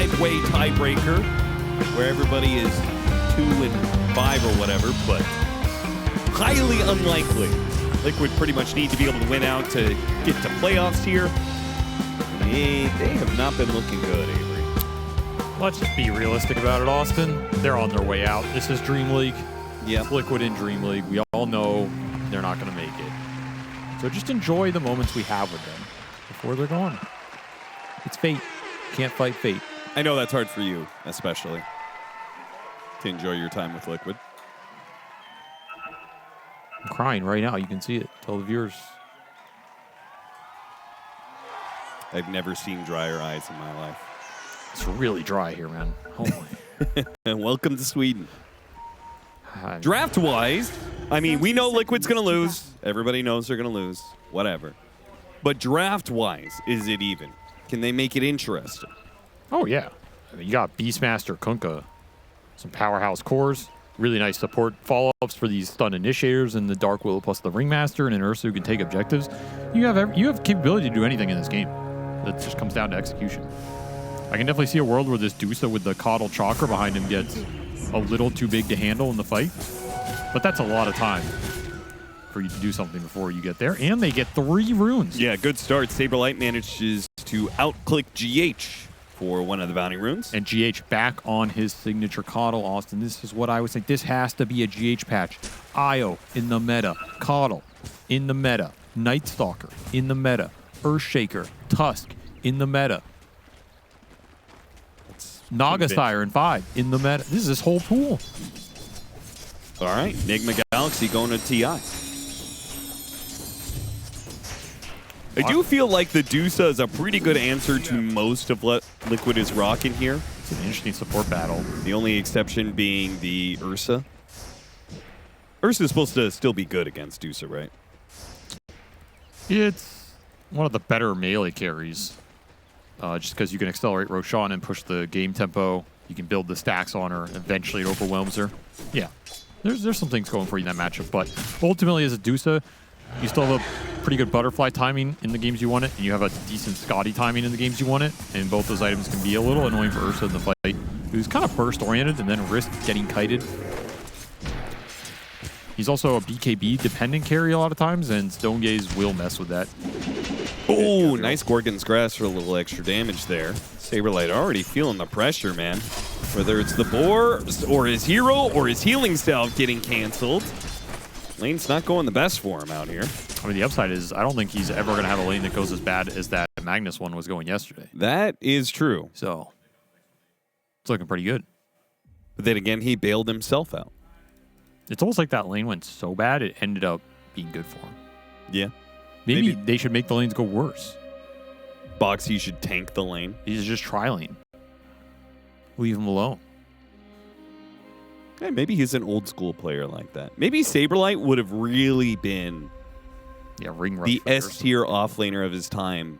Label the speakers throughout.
Speaker 1: midway tiebreaker where everybody is 2-5 or whatever, but highly unlikely. Liquid pretty much need to be able to win out to get to playoffs here. They have not been looking good, Avery.
Speaker 2: Let's just be realistic about it, Austin. They're on their way out. This is DreamLeague.
Speaker 1: Yeah.
Speaker 2: It's Liquid in DreamLeague. We all know they're not going to make it. So just enjoy the moments we have with them before they're gone. It's fate. Can't fight fate.
Speaker 1: I know that's hard for you, especially, to enjoy your time with Liquid.
Speaker 2: I'm crying right now. You can see it. Tell the viewers.
Speaker 1: I've never seen drier eyes in my life.
Speaker 2: It's really dry here, man. Holy.
Speaker 1: And welcome to Sweden. Draft-wise, I mean, we know Liquid's going to lose. Everybody knows they're going to lose. Whatever. But draft-wise, is it even? Can they make it interesting?
Speaker 2: Oh, yeah. I mean, you got Beastmaster, Kunkka, some powerhouse cores, really nice support follow-ups for these stun initiators and the Dark Willow plus the Ringmaster and an Ursa who can take objectives. You have capability to do anything in this game. That just comes down to execution. I can definitely see a world where this Dusa with the Coddle Chakra behind him gets a little too big to handle in the fight. But that's a lot of time for you to do something before you get there. And they get 3 runes.
Speaker 1: Yeah, good start. Saberlight manages to outclick GH for one of the bounty runes.
Speaker 2: And GH back on his signature Coddle, Austin. This is what I would say. This has to be a GH patch. Io in the meta. Coddle in the meta. Night Stalker in the meta. Earthshaker, Tusk in the meta. Nagasire in 5 in the meta. This is this whole pool.
Speaker 1: All right, Nigma Galaxy going to TI. I do feel like the Dusa is a pretty good answer to most of what Liquid is rocking here.
Speaker 2: It's an interesting support battle.
Speaker 1: The only exception being the Ursa. Ursa is supposed to still be good against Dusa, right?
Speaker 2: It's one of the better melee carries. Just because you can accelerate Roshan and push the game tempo. You can build the stacks on her. Eventually, it overwhelms her. Yeah, there's some things going for you in that matchup. But ultimately, as a Dusa, you still have a pretty good butterfly timing in the games you want it, and you have a decent Scotty timing in the games you want it. And both those items can be a little annoying for Ursa in the fight, who's kind of burst-oriented and then risked getting kited. He's also a BKB-dependent carry a lot of times, and Stone Gaze will mess with that.
Speaker 1: Oh, nice Gorgon's Grass for a little extra damage there. Saberlight already feeling the pressure, man. Whether it's the boar, or his hero, or his healing salve getting canceled. Lane's not going the best for him out here.
Speaker 2: I mean, the upside is I don't think he's ever going to have a lane that goes as bad as that Magnus one was going yesterday.
Speaker 1: That is true.
Speaker 2: So, it's looking pretty good.
Speaker 1: But then again, he bailed himself out.
Speaker 2: It's almost like that lane went so bad, it ended up being good for him.
Speaker 1: Yeah.
Speaker 2: Maybe they should make the lanes go worse.
Speaker 1: Boxy should tank the lane.
Speaker 2: He's just tri-lane. Leave him alone.
Speaker 1: Yeah, maybe he's an old school player like that. Maybe Saberlight would have really been
Speaker 2: ring rush
Speaker 1: the S-tier offlaner of his time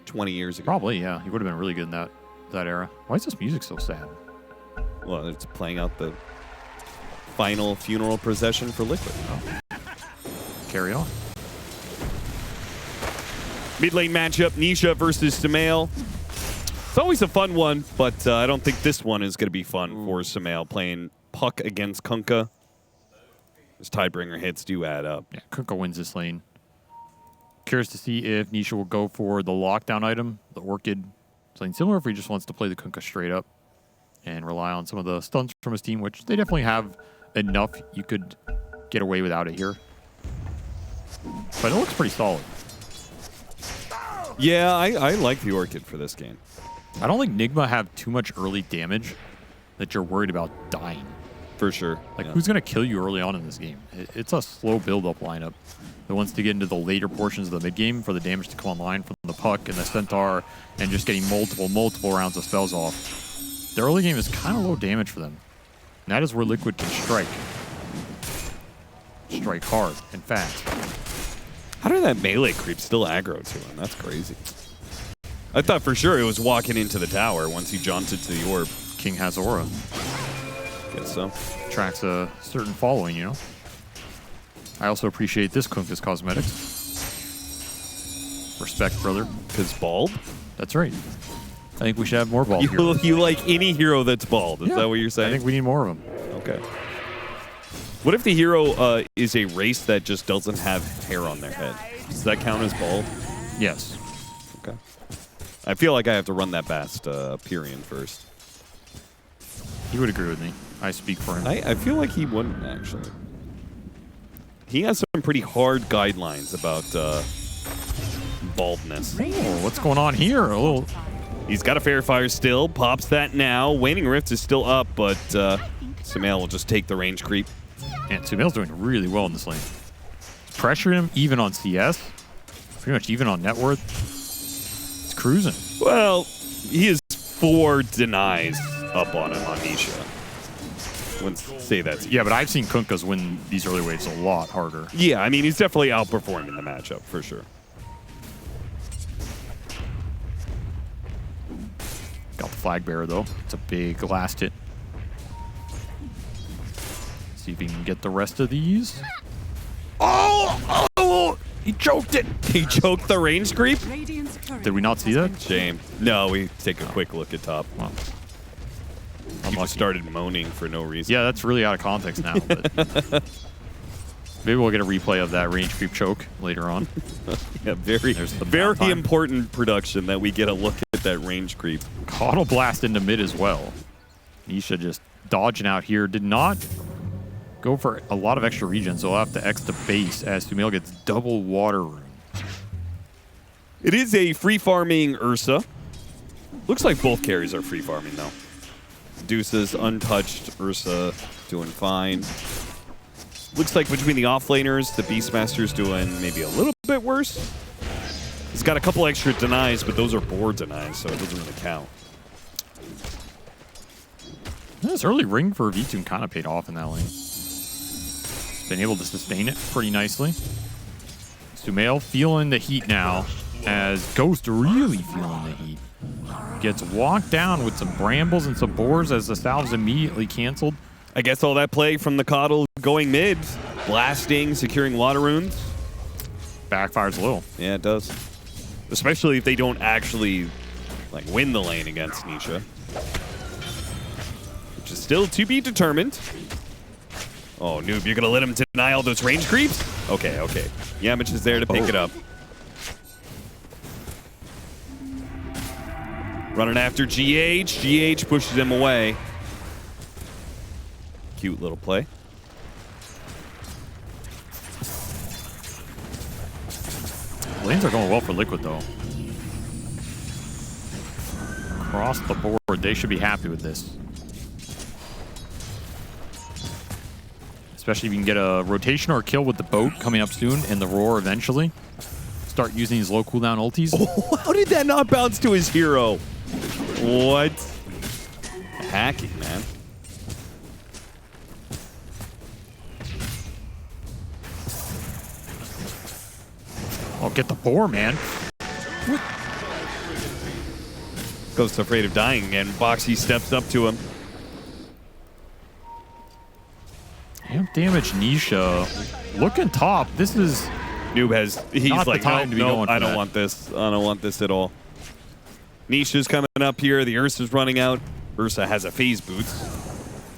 Speaker 1: 20 years ago.
Speaker 2: Probably, yeah. He would have been really good in that era. Why is this music so sad?
Speaker 1: Well, it's playing out the final funeral procession for Liquid.
Speaker 2: Oh. Carry on.
Speaker 1: Mid lane matchup, Nisha versus Sumail. It's always a fun one, but I don't think this one is going to be fun for Sumail playing Puck against Kunkka. His Tidebringer hits do add up.
Speaker 2: Yeah, Kunkka wins this lane. Curious to see if Nisha will go for the lockdown item, the Orchid. Something similar if he just wants to play the Kunkka straight up and rely on some of the stunts from his team, which they definitely have enough. You could get away without it here. But it looks pretty solid.
Speaker 1: Yeah, I like the Orchid for this game.
Speaker 2: I don't think Nigma have too much early damage that you're worried about dying.
Speaker 1: For sure.
Speaker 2: Like, who's going to kill you early on in this game? It's a slow build-up lineup that wants to get into the later portions of the mid-game for the damage to come online from the Puck and the Centaur and just getting multiple rounds of spells off. The early game is kind of low damage for them. And that is where Liquid can strike. Strike hard and fast.
Speaker 1: How did that melee creep still aggro to him? That's crazy. I thought for sure it was walking into the tower once he jaunted to the orb.
Speaker 2: King has aura.
Speaker 1: Guess so.
Speaker 2: Tracks a certain following, you know? I also appreciate this Kunkka's cosmetics. Respect, brother.
Speaker 1: Because bald?
Speaker 2: That's right. I think we should have more bald heroes.
Speaker 1: You like any hero that's bald? Is
Speaker 2: Yeah,
Speaker 1: that what you're saying?
Speaker 2: I think we need more of them.
Speaker 1: Okay. What if the hero is a race that just doesn't have hair on their head? Does that count as bald?
Speaker 2: Yes.
Speaker 1: Okay. I feel like I have to run that past Pyrian first.
Speaker 2: He would agree with me. I speak for him.
Speaker 1: I feel like he wouldn't, actually. He has some pretty hard guidelines about baldness.
Speaker 2: Oh, what's going on here? A little.
Speaker 1: He's got a Fair Fire still. Pops that now. Waning Rift is still up, but Sumail will just take the range creep.
Speaker 2: And Sumail's doing really well in this lane. Pressure him even on CS. Pretty much even on net worth. It's cruising.
Speaker 1: Well, he is 4 denies up on him on Nisha. Wouldn't say that's...
Speaker 2: Yeah, but I've seen Kunkkas win these early waves a lot harder.
Speaker 1: Yeah, I mean, he's definitely outperforming the matchup, for sure.
Speaker 2: Got the flag bearer, though. It's a big last hit. See if he can get the rest of these. Oh! He choked it!
Speaker 1: He choked the range creep?
Speaker 2: Did we not see that?
Speaker 1: Shame. No, we take a quick look at top.
Speaker 2: Well,
Speaker 1: He just started moaning for no reason.
Speaker 2: yeah, that's really out of context now. But maybe we'll get a replay of that range creep choke later on.
Speaker 1: Yeah, very
Speaker 2: downtime.
Speaker 1: important production that we get a look at that range creep.
Speaker 2: Auto blast into mid as well. Nisha just dodging out here. Did not go for a lot of extra regen, so I'll have to X the base as Sumail gets double water rune.
Speaker 1: It is a free farming Ursa. Looks like both carries are free farming though. Deuce's untouched, Ursa doing fine. Looks like between the offlaners, the Beastmaster's doing maybe a little bit worse. He's got a couple extra denies, but those are board denies, so it doesn't really count.
Speaker 2: This early ring for V2 kind of paid off in that lane. Been able to sustain it pretty nicely. Sumail feeling the heat now, as Ghost really feeling the heat. Gets walked down with some brambles and some boars as the salve's immediately canceled.
Speaker 1: I guess all that play from the Coddle going mid, blasting, securing water runes.
Speaker 2: Backfires a little.
Speaker 1: Yeah, it does. Especially if they don't actually like win the lane against Nisha. Which is still to be determined. Oh, Noob, you're going to let him deny all those range creeps? Okay, okay. Yamich is there to pick it up. Running after GH. GH pushes him away. Cute little play.
Speaker 2: Lanes are going well for Liquid, though. Across the board, they should be happy with this. Especially if you can get a rotation or a kill with the boat coming up soon and the roar eventually. Start using these low cooldown ultis.
Speaker 1: Oh, how did that not bounce to his hero? What? Hacking, man.
Speaker 2: Oh, get the boar, man. What?
Speaker 1: Ghost afraid of dying again. Boxy steps up to him.
Speaker 2: Amp damage Nisha. Looking top. This is...
Speaker 1: Noob has... He's
Speaker 2: not
Speaker 1: like,
Speaker 2: the time to be going for
Speaker 1: I don't
Speaker 2: that.
Speaker 1: want this. I don't want this at all. Nisha's coming up here. The Ursa's running out. Ursa has a phase boots.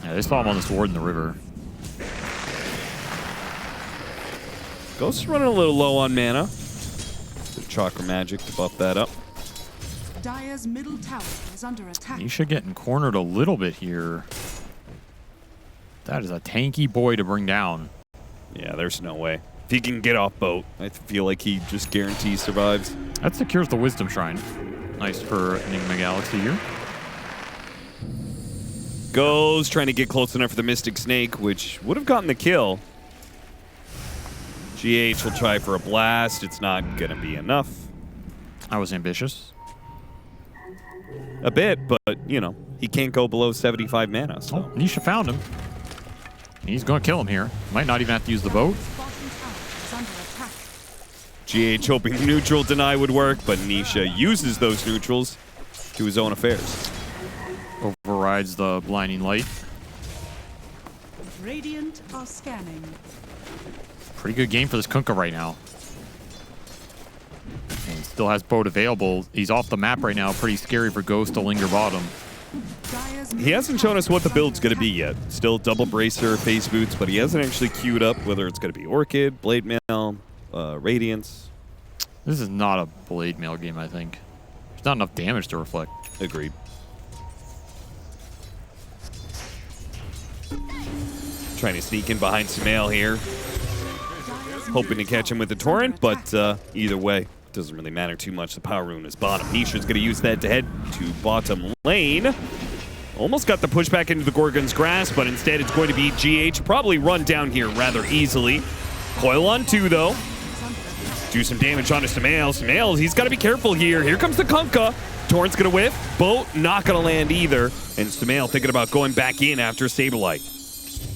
Speaker 2: Yeah, they saw him on this ward in the river.
Speaker 1: Ghost's running a little low on mana. Bit of chakra magic to buff that up.
Speaker 3: Dire's middle tower is under attack.
Speaker 2: Nisha getting cornered a little bit here. That is a tanky boy to bring down.
Speaker 1: Yeah, there's no way. If he can get off boat, I feel like he just guarantees survives.
Speaker 2: That secures the Wisdom Shrine. Nice for Nigma Galaxy here.
Speaker 1: Goes trying to get close enough for the Mystic Snake, which would have gotten the kill. GH will try for a blast. It's not going to be enough.
Speaker 2: I was ambitious.
Speaker 1: A bit, but, you know, he can't go below 75 mana. So.
Speaker 2: Oh, Nisha found him. He's going to kill him here. Might not even have to use the boat.
Speaker 3: Bottom tower is under attack.
Speaker 1: GH hoping neutral deny would work, but Nisha uses those neutrals to his own affairs.
Speaker 2: Overrides the blinding light.
Speaker 3: Radiant are scanning.
Speaker 2: Pretty good game for this Kunkka right now. And and still has boat available. He's off the map right now. Pretty scary for Ghost to linger bottom.
Speaker 1: He hasn't shown us what the build's going to be yet. Still double bracer, face boots, but he hasn't actually queued up whether it's going to be Orchid, Blade Mail, Radiance.
Speaker 2: This is not a Blade Mail game, I think. There's not enough damage to reflect.
Speaker 1: Agreed. Trying to sneak in behind Sumail here. Hoping to catch him with the Torrent, but either way, doesn't really matter too much. The power rune is bottom. Nisha's going to use that to head to bottom lane. Almost got the pushback into the Gorgon's grasp, but instead it's going to be GH. Probably run down here rather easily. Coil on 2, though. Do some damage onto Sumail. Sumail, he's got to be careful here. Here comes the Kunkka. Torrent's going to whiff. Boat not going to land either. And Sumail thinking about going back in after Saberlight.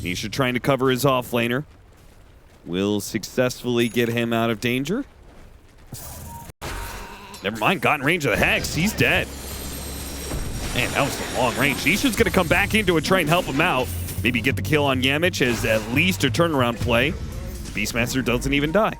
Speaker 1: Nisha trying to cover his offlaner. Will successfully get him out of danger. Never mind, got in range of the Hex. He's dead. Man, that was a long range. Nisha's going to come back into it, try and help him out. Maybe get the kill on Yamich as at least a turnaround play. Beastmaster doesn't even die.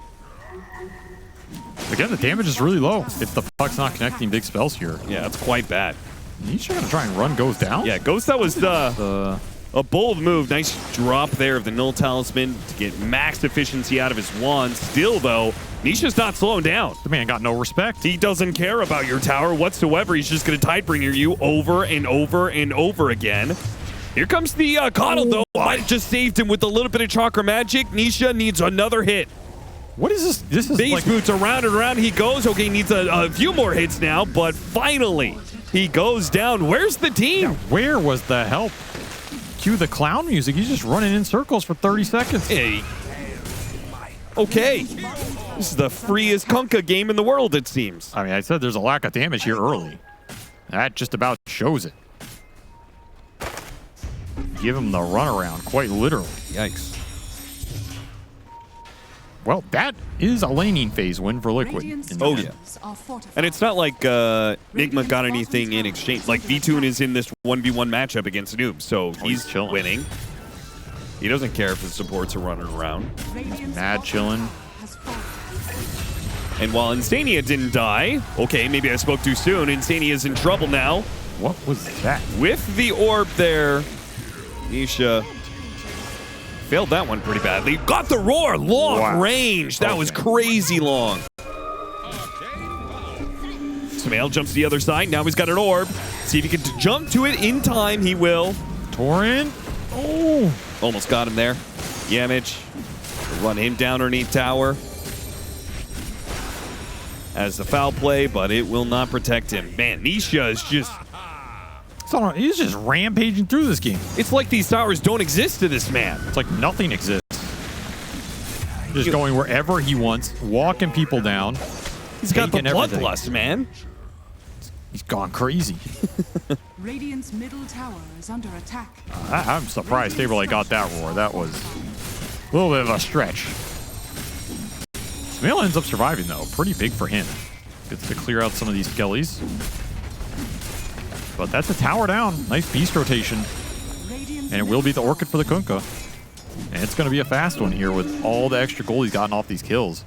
Speaker 2: Again, the damage is really low if the puck's not connecting big spells here.
Speaker 1: Yeah, that's quite bad.
Speaker 2: Nisha going to try and run Ghost down?
Speaker 1: Yeah, Ghost, that was a bold move. Nice drop there of the Null Talisman to get max efficiency out of his wand. Still, though, Nisha's not slowing down.
Speaker 2: The man got no respect.
Speaker 1: He doesn't care about your tower whatsoever. He's just going to Tidebringer you over and over and over again. Here comes the Coddle, though. Might have just saved him with a little bit of Chakra Magic. Nisha needs another hit.
Speaker 2: What is this? This is
Speaker 1: Base
Speaker 2: like
Speaker 1: boots around and around he goes. Okay, needs a few more hits now, but finally he goes down. Where's the team?
Speaker 2: Yeah, where was the help? Cue the clown music. He's just running in circles for 30 seconds.
Speaker 1: Hey. Okay. This is the freest Kunkka game in the world, it seems.
Speaker 2: I mean, I said there's a lack of damage here early. That just about shows it. Give him the runaround, quite literally.
Speaker 1: Yikes.
Speaker 2: Well, that is a laning phase win for Liquid.
Speaker 1: Oh, yeah. And it's not like Nigma got anything in exchange. Like, V-Tune is in this 1v1 matchup against Noob, so he's
Speaker 2: chilling.
Speaker 1: winning. He doesn't care if his supports are running around.
Speaker 2: Mad chilling.
Speaker 1: And while Insania didn't die, okay, maybe I spoke too soon. Insania's in trouble now.
Speaker 2: What was that?
Speaker 1: With the orb there, Nisha failed that one pretty badly. Got the roar, long range. That was crazy long. Sumail jumps to the other side. Now he's got an orb. See if he can jump to it in time. He will.
Speaker 2: Torrent. Oh.
Speaker 1: Almost got him there. Yamich. Run him down underneath tower. As the foul play, but it will not protect him. Man, Nisha is just...
Speaker 2: He's just rampaging through this game.
Speaker 1: It's like these towers don't exist to this man.
Speaker 2: It's like nothing exists. Just going wherever he wants, walking people down.
Speaker 1: He's got the bloodlust, man.
Speaker 2: He's gone crazy.
Speaker 3: Radiant's middle tower is under attack.
Speaker 2: I'm surprised Saberlight got that roar. That was a little bit of a stretch. Sumail ends up surviving, though. Pretty big for him. Gets to clear out some of these skellies. But that's a tower down. Nice beast rotation. And it will be the Orchid for the Kunkka. And it's going to be a fast one here with all the extra gold he's gotten off these kills.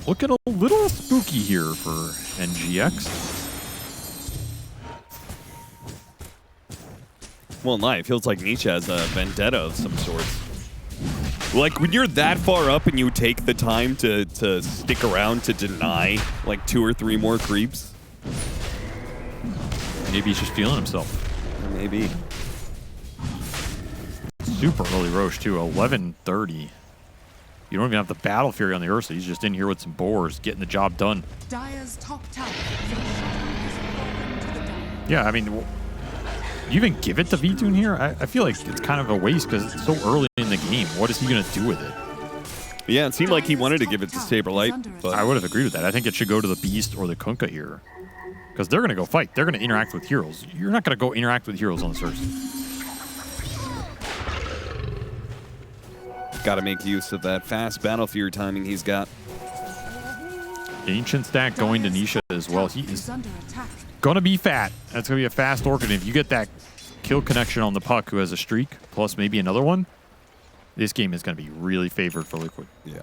Speaker 2: Looking a little spooky here for NGX.
Speaker 1: Well, no, it feels like Nisha has a vendetta of some sort. Like, when you're that far up and you take the time to stick around to deny, like, 2 or 3 more creeps.
Speaker 2: Maybe he's just feeling himself.
Speaker 1: Maybe.
Speaker 2: Super early Roche, too. 11:30. You don't even have the Battle Fury on the Ursa. He's just in here with some boars, getting the job done.
Speaker 3: Dire's top tower has fallen to the down.
Speaker 2: Yeah, I mean, you even give it to V-Tune here? I feel like it's kind of a waste because it's so early in the game. What is he going to do with it?
Speaker 1: Yeah, it seemed like he wanted to give it to Saberlight, but
Speaker 2: I would have agreed with that. I think it should go to the Beast or the Kunkka here. Because they're going to go fight. They're going to interact with heroes. You're not going to go interact with heroes on the Ursa.
Speaker 1: got to make use of that fast Battle Fury timing he's got.
Speaker 2: Ancient stack going to Nisha as well. He is going to be fat. That's going to be a fast Orchid. If you get that kill connection on the puck who has a streak, plus maybe another one, this game is going to be really favored for Liquid.
Speaker 1: Yeah.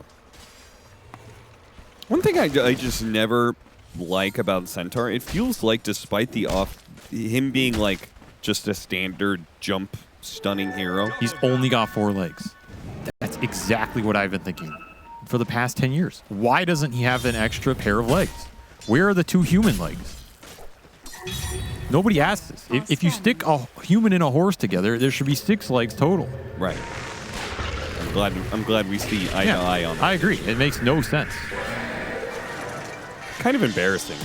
Speaker 1: One thing I just never like about Centaur, it feels like despite him being like just a standard jump stunning hero.
Speaker 2: He's only got 4 legs. That's exactly what I've been thinking for the past 10 years. Why doesn't he have an extra pair of legs? Where are the 2 human legs? Nobody asks this. If you stick a human and a horse together, there should be 6 legs total.
Speaker 1: Right. I'm glad we see eye to eye on that.
Speaker 2: I agree. It makes no sense.
Speaker 1: Kind of embarrassing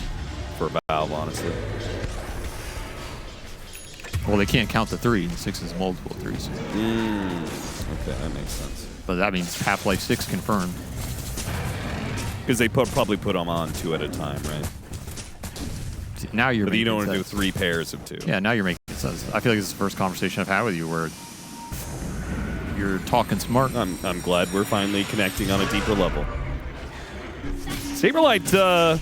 Speaker 1: for Valve, honestly.
Speaker 2: Well, they can't count the 3, and 6 is multiple 3s.
Speaker 1: Okay, that makes sense.
Speaker 2: But that means Half-Life 6 confirmed.
Speaker 1: Because they probably put them on 2 at a time, right?
Speaker 2: Now you're
Speaker 1: But
Speaker 2: making
Speaker 1: you don't want to do
Speaker 2: sense.
Speaker 1: 3 pairs of 2.
Speaker 2: Yeah, now you're making sense. I feel like this is the first conversation I've had with you where you're talking smart.
Speaker 1: I'm glad we're finally connecting on a deeper level. Saberlight,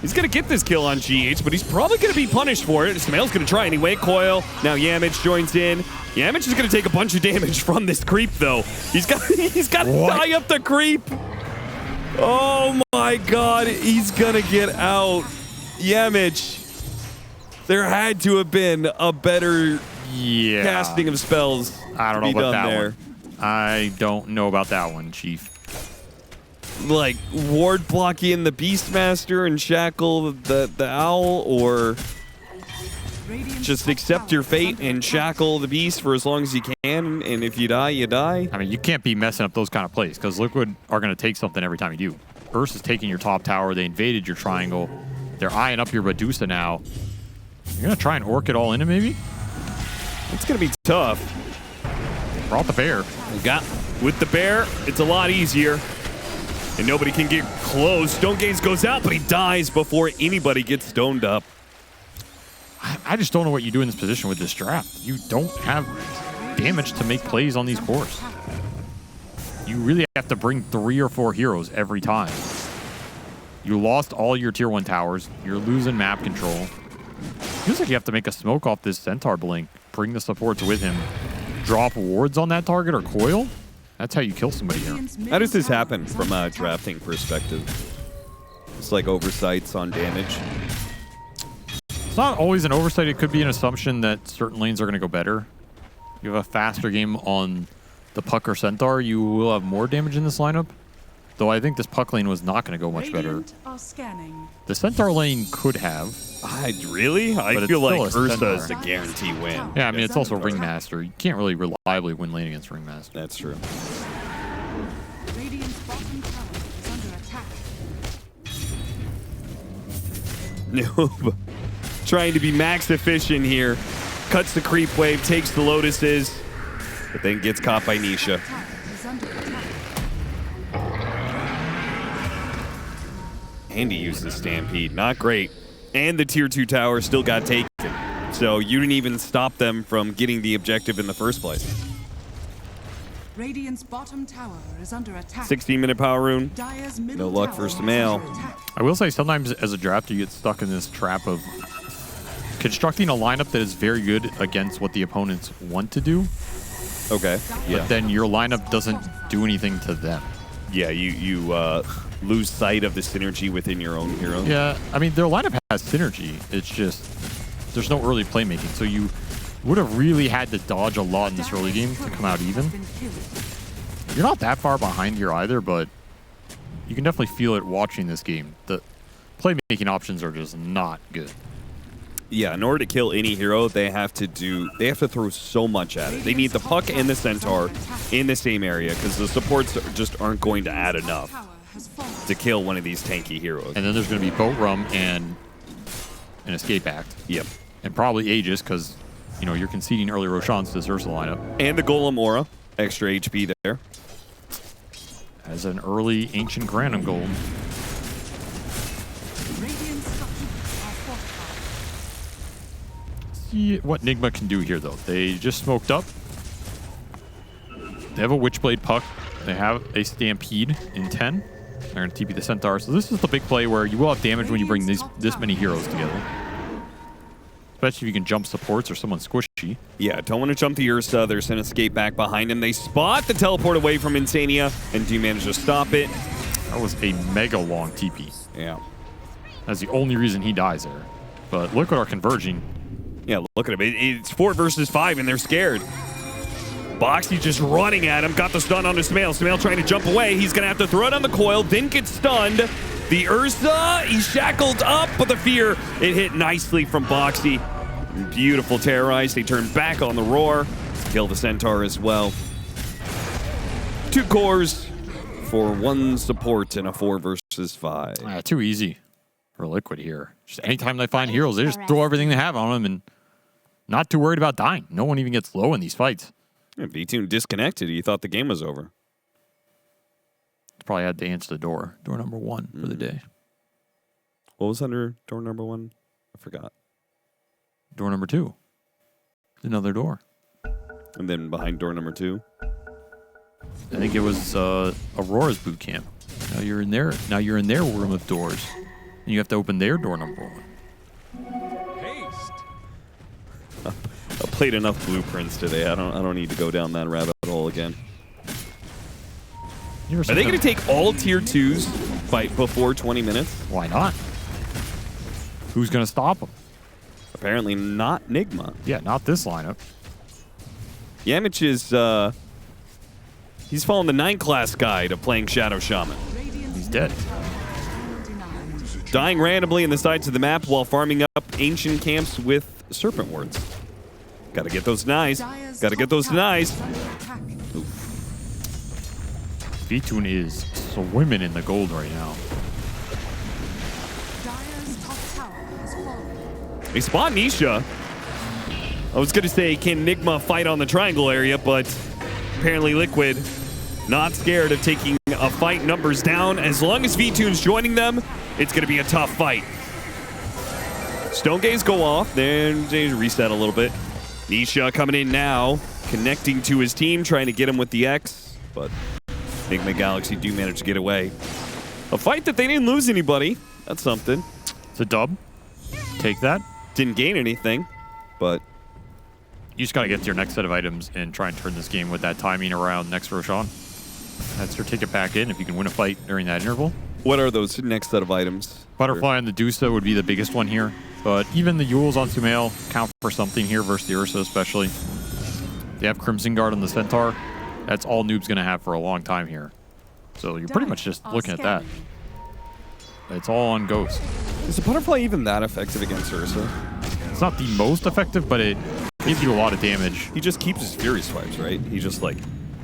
Speaker 1: he's going to get this kill on GH, but he's probably going to be punished for it. Smail's going to try anyway. Coil, now Yamich joins in. Yamich is going to take a bunch of damage from this creep, though. He's got to tie up the creep. Oh, my God. He's going to get out. Yamich. There had to have been a better casting of spells.
Speaker 2: I don't know about that
Speaker 1: there.
Speaker 2: one. I don't know about that one, Chief.
Speaker 1: Like ward blocking the Beastmaster and shackle the owl, or just accept your fate and shackle the beast for as long as you can, and if you die, you die.
Speaker 2: I mean, you can't be messing up those kind of plays because Liquid are going to take something every time you do. Ursa is taking your top tower. They invaded your triangle. They're eyeing up your Medusa now. You're going to try and orc it all in it, maybe?
Speaker 1: It's going to be tough.
Speaker 2: Brought the bear.
Speaker 1: With the bear, it's a lot easier. And nobody can get close. Stone Gaze goes out, but he dies before anybody gets stoned up.
Speaker 2: I just don't know what you do in this position with this draft. You don't have damage to make plays on these cores. You really have to bring 3 or 4 heroes every time. You lost all your tier 1 towers. You're losing map control. Feels like you have to make a smoke off this Centaur blink, bring the supports with him, drop wards on that target or coil. That's how you kill somebody here.
Speaker 1: How does this happen from a drafting perspective? It's like oversights on damage.
Speaker 2: It's not always an oversight. It could be an assumption that certain lanes are going to go better. You have a faster game on the Puck or Centaur, you will have more damage in this lineup. Though I think this Puck lane was not going to go much better. The Centaur lane could have.
Speaker 1: Really? I feel like Ursa is a guarantee win.
Speaker 2: Yeah, I mean, it's also Ringmaster. You can't really reliably win lane against Ringmaster.
Speaker 1: That's true.
Speaker 3: Radiant's bottom tower is under attack.
Speaker 1: Noob. Trying to be max efficient here. Cuts the creep wave, takes the lotuses, but then gets caught by Nisha.
Speaker 3: Is under attack.
Speaker 1: And he uses Stampede. Not great. And the tier 2 tower still got taken. So you didn't even stop them from getting the objective in the first place.
Speaker 3: Radiant's bottom tower is under attack.
Speaker 1: 16-minute power rune.
Speaker 3: Dire's
Speaker 1: No
Speaker 3: middle
Speaker 1: luck
Speaker 3: tower
Speaker 1: for
Speaker 3: is
Speaker 1: Smail.
Speaker 3: under attack.
Speaker 2: I will say sometimes as a drafter you get stuck in this trap of constructing a lineup that is very good against what the opponents want to do,
Speaker 1: Okay.
Speaker 2: but then your lineup doesn't do anything to them.
Speaker 1: Yeah, you lose sight of the synergy within your own hero.
Speaker 2: Yeah, I mean, their lineup has synergy. It's just there's no early playmaking. So you would have really had to dodge a lot in this early game to come out even. You're not that far behind here either, but you can definitely feel it watching this game. The playmaking options are just not good.
Speaker 1: Yeah, in order to kill any hero, they have to throw so much at it. They need the Puck and the Centaur in the same area because the supports just aren't going to add enough to kill one of these tanky heroes.
Speaker 2: And then there's going to be Boat Rum and an Escape Act.
Speaker 1: Yep.
Speaker 2: And probably Aegis because, you know, you're conceding early Roshans to this Ursa lineup.
Speaker 1: And the Golem Aura, extra HP there.
Speaker 2: As an early Ancient Granum Golem.
Speaker 3: Radiant's structures are fortified.
Speaker 2: See what Nigma can do here, though. They just smoked up. They have a Witchblade Puck. They have a Stampede in 10. They're going to TP the Centaur. So this is the big play where you will have damage when you bring this many heroes together. Especially if you can jump supports or someone squishy.
Speaker 1: Yeah, don't want to jump the Ursa. There's an escape back behind him. They spot the teleport away from Insania, and do manage to stop it.
Speaker 2: That was a mega long TP.
Speaker 1: Yeah.
Speaker 2: That's the only reason he dies there. But look at our converging.
Speaker 1: Yeah, look at him. It's 4 versus 5, and they're scared. Boxy just running at him. Got the stun onto Smail. Smail trying to jump away. He's going to have to throw it on the coil, then get stunned. The Ursa, he's shackled up, but the fear, it hit nicely from Boxy. Beautiful terrorize. They turn back on the roar. Kill the Centaur as well. 2 cores for 1 support in a 4 versus 5.
Speaker 2: Too easy for Liquid here. Just anytime they find heroes, they just throw everything they have on them and not too worried about dying. No one even gets low in these fights.
Speaker 1: Yeah, V2 disconnected. He thought the game was over.
Speaker 2: Probably had to answer the door. Door number 1 for the day.
Speaker 1: What was under door number 1? I forgot.
Speaker 2: Door number 2. Another door.
Speaker 1: And then behind door number 2?
Speaker 2: I think it was Aurora's boot camp. Now you're in there. Now you're in their room of doors. And you have to open their door number 1.
Speaker 1: I played enough blueprints today. I don't need to go down that rabbit hole again. Are they going to take all tier 2s fight before 20 minutes?
Speaker 2: Why not? Who's going to stop them?
Speaker 1: Apparently not Nigma.
Speaker 2: Yeah, not this lineup.
Speaker 1: Yamich is, he's following the 9 class guide of playing Shadow Shaman.
Speaker 2: He's dead.
Speaker 1: Dying randomly in the sides of the map while farming up ancient camps with Serpent Wards. Gotta get those knives. Gotta get those knives.
Speaker 2: V2 is swimming in the gold right now.
Speaker 1: They spawn Nisha. I was gonna say, can Nigma fight on the triangle area, but apparently Liquid not scared of taking a fight numbers down. As long as V2's joining them, it's gonna be a tough fight. Stone Gaze go off, then they reset a little bit. Nisha coming in now, connecting to his team, trying to get him with the X, but Nigma Galaxy do manage to get away. A fight that they didn't lose anybody. That's something.
Speaker 2: It's a dub. Take that.
Speaker 1: Didn't gain anything, but
Speaker 2: you just got to get to your next set of items and try and turn this game with that timing around next Roshan. That's your ticket back in if you can win a fight during that interval.
Speaker 1: What are those next set of items?
Speaker 2: Butterfly and the Dusa would be the biggest one here, but even the Yules on Sumail count for something here versus the Ursa especially. They have Crimson Guard on the Centaur. That's all Noob's going to have for a long time here. So you're pretty much just looking at that. It's all on Ghost.
Speaker 1: Is the Butterfly even that effective against Ursa?
Speaker 2: It's not the most effective, but it gives you a lot of damage.
Speaker 1: He just keeps his Fury Swipes, right? He just like...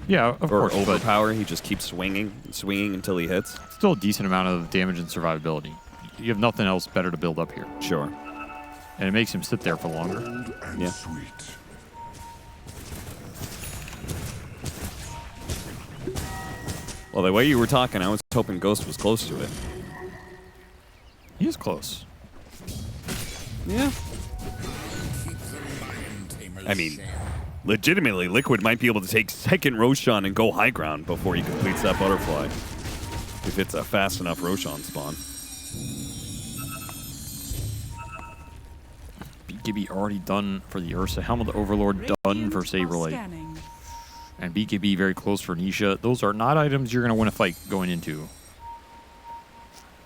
Speaker 2: Yeah, of course.
Speaker 1: Overpower, he just keeps swinging until he hits.
Speaker 2: Still a decent amount of damage and survivability. You have nothing else better to build up here.
Speaker 1: Sure.
Speaker 2: And it makes him sit there for longer.
Speaker 1: Yeah. Well, the way you were talking, I was hoping Ghost was close to it.
Speaker 2: He is close.
Speaker 1: Yeah. I mean, legitimately, Liquid might be able to take second Roshan and go high ground before he completes that Butterfly. If it's a fast enough Roshan spawn.
Speaker 2: BKB already done for the Ursa. Helm of the Overlord done for Saberlight. And BKB very close for Nisha. Those are not items you're going to win a fight going into.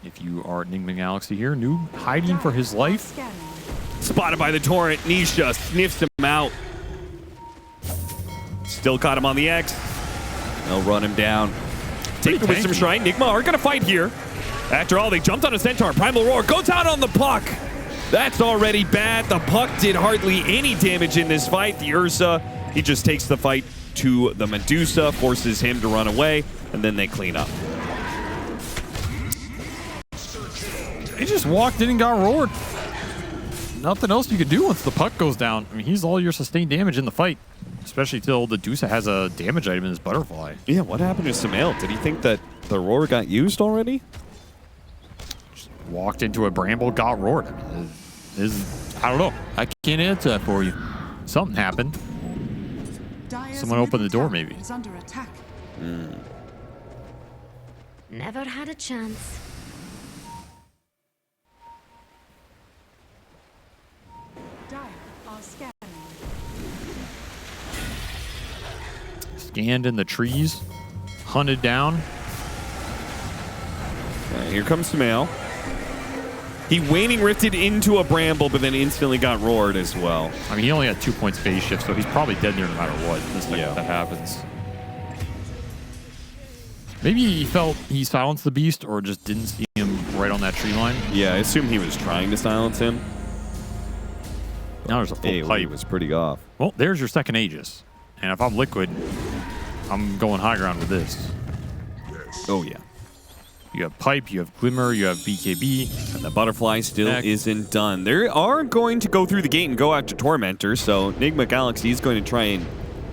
Speaker 2: If you are Nigma Galaxy here, Noob hiding for his life.
Speaker 1: Spotted by the Torrent. Nisha sniffs him out. Still caught him on the X. They'll run him down. Take the Wisdom Shrine. Nigma are going to fight here. After all, they jumped on a Centaur. Primal Roar goes out on the Puck. That's already bad. The Puck did hardly any damage in this fight. The Ursa, he just takes the fight to the Medusa, forces him to run away, and then they clean up.
Speaker 2: He just walked in and got roared. Nothing else you can do once the Puck goes down. I mean, he's all your sustained damage in the fight, especially till the Dusa has a damage item in his Butterfly.
Speaker 1: Yeah, what happened to Sumail? Did he think that the roar got used already?
Speaker 2: Just walked into a bramble, got roared. I mean, I don't know. I can't answer that for you. Something happened. Someone opened the door, maybe.
Speaker 4: Never had a chance.
Speaker 2: Scanned in the trees, hunted down.
Speaker 1: Right, here comes Smail. He waning rifted into a bramble, but then instantly got roared as well.
Speaker 2: I mean, he only had 2 points phase shift, so he's probably dead near no matter what.
Speaker 1: Yeah.
Speaker 2: That happens. Maybe he felt he silenced the beast or just didn't see him right on that tree line.
Speaker 1: Yeah, I assume he was trying to silence him.
Speaker 2: Now there's a full
Speaker 1: He
Speaker 2: pipe.
Speaker 1: was pretty off.
Speaker 2: Well, there's your second Aegis. And if I'm Liquid, I'm going high ground with this.
Speaker 1: Oh, yeah.
Speaker 2: You have Pipe, you have Glimmer, you have BKB.
Speaker 1: And the butterfly still
Speaker 2: Heck.
Speaker 1: isn't done. They are going to go through the gate and go after Tormentor, so Nigma Galaxy is going to try and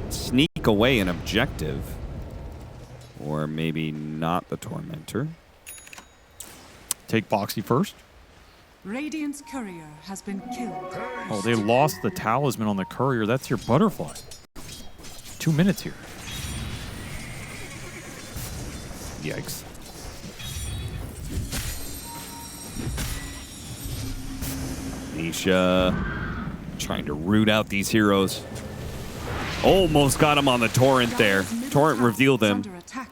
Speaker 1: sneak away an objective. Or maybe not the Tormentor.
Speaker 2: Take Boxy first.
Speaker 3: Radiant's courier has been killed.
Speaker 2: Oh, they lost the talisman on the courier. That's your butterfly. 2 minutes here.
Speaker 1: Yikes. Nisha trying to root out these heroes. Almost got him on the Torrent there. Torrent revealed him.
Speaker 3: Under attack.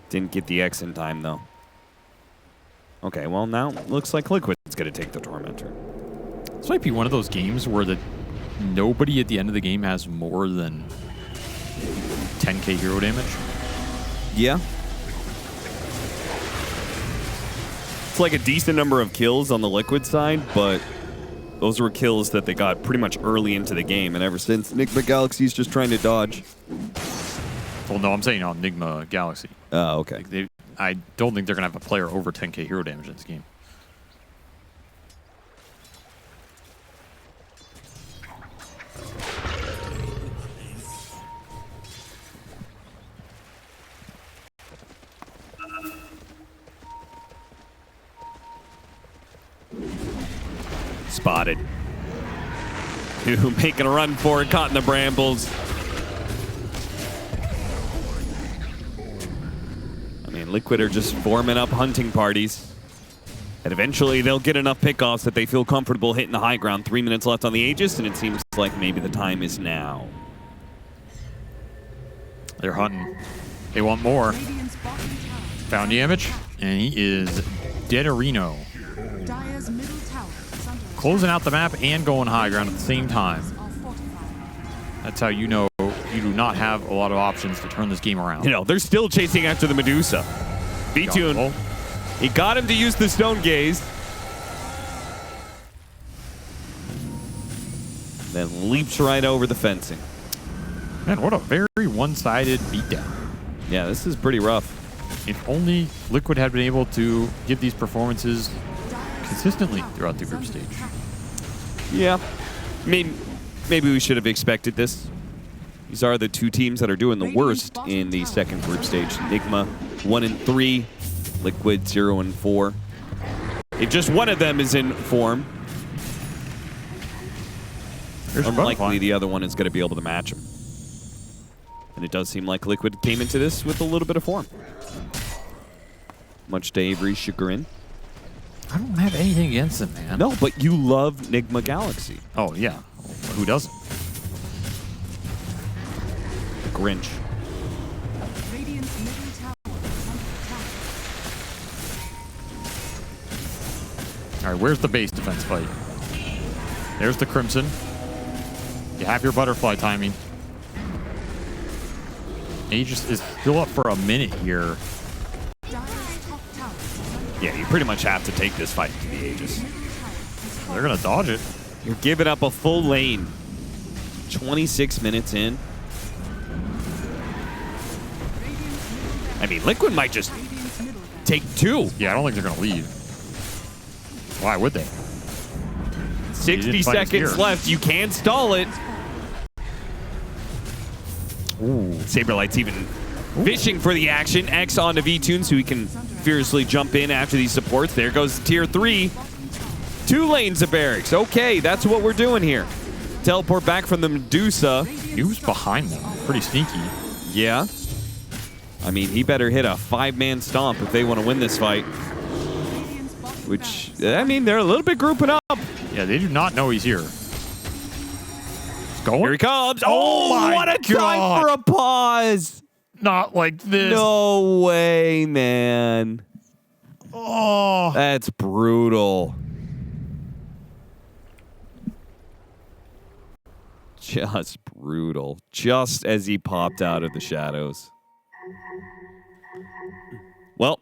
Speaker 1: Didn't get the X in time, though. Okay, well, now looks like Liquid's going to take the Tormentor.
Speaker 2: This might be one of those games where nobody at the end of the game has more than 10k hero damage.
Speaker 1: Yeah. It's like a decent number of kills on the Liquid side, but those were kills that they got pretty much early into the game, and ever since, Nigma Galaxy's just trying to dodge.
Speaker 2: Well, no, I'm saying on Nigma Galaxy.
Speaker 1: Oh, okay.
Speaker 2: Like I don't think they're going to have a player over 10k hero damage in this game.
Speaker 1: Spotted. Who making a run for it, caught in the brambles. I mean, Liquid are just forming up hunting parties. And eventually they'll get enough pickoffs that they feel comfortable hitting the high ground. 3 minutes left on the Aegis, and it seems like maybe the time is now.
Speaker 2: They're hunting. They want more.
Speaker 3: Radiant's bottom tower.
Speaker 2: Found damage, and he is Deaderino.
Speaker 3: Dire's middle tower is under attack.
Speaker 2: Closing out the map and going high ground at the same time.
Speaker 3: Are fortified.
Speaker 2: That's how you know you do not have a lot of options to turn this game around.
Speaker 1: You know, they're still chasing after the Medusa. V-Tune,
Speaker 2: Well,
Speaker 1: he got him to use the Stone Gaze. Then leaps right over the fencing.
Speaker 2: man, what a very one-sided beatdown.
Speaker 1: Yeah, this is pretty rough.
Speaker 2: If only Liquid had been able to give these performances consistently throughout the group stage.
Speaker 1: Yeah. I mean, maybe we should have expected this. These are the two teams that are doing the worst in the second group stage. Nigma 1-3, Liquid 0-4. If just one of them is in form, unlikely the other one is going to be able to match him. And it does seem like Liquid came into this with a little bit of form. Much to Avery's chagrin.
Speaker 2: I don't have anything against them, man.
Speaker 1: No, but you love Nigma Galaxy.
Speaker 2: Oh, yeah. Who doesn't?
Speaker 1: The Grinch.
Speaker 3: Radiant's middle tower is under attack.
Speaker 2: All right, where's the base defense fight? There's the Crimson. You have your butterfly timing. Aegis is still up for a minute here.
Speaker 3: Dire's top tower is under
Speaker 1: Yeah, you pretty much have to take this fight to the Aegis.
Speaker 2: They're going to dodge it.
Speaker 1: You're giving up a full lane. 26 minutes in. I mean, Liquid might just
Speaker 3: Radiant's middle tower.
Speaker 1: take two.
Speaker 2: Yeah, I don't think they're going to lead. Why would they?
Speaker 1: 60
Speaker 2: didn't fight us
Speaker 1: seconds
Speaker 2: here.
Speaker 1: left. You can stall it.
Speaker 2: Ooh.
Speaker 1: Saberlight's even fishing for the action. X onto V-Tune so he can fiercely jump in after these supports. There goes tier 3. 2 lanes of barracks. Okay, that's what we're doing here. Teleport back from the Medusa.
Speaker 2: He was behind them. Pretty sneaky.
Speaker 1: Yeah. I mean, he better hit a 5-man stomp if they want to win this fight.
Speaker 3: Radiant's bottom
Speaker 1: Which,
Speaker 3: barracks
Speaker 1: I mean, they're a little bit grouping up.
Speaker 2: Yeah, they do not know he's here. It's going.
Speaker 1: Here he comes.
Speaker 2: Oh my
Speaker 1: what a
Speaker 2: God.
Speaker 1: time for a pause.
Speaker 2: Not like this.
Speaker 1: No way, man.
Speaker 2: Oh.
Speaker 1: That's brutal. Just brutal. Just as he popped out of the shadows. Well,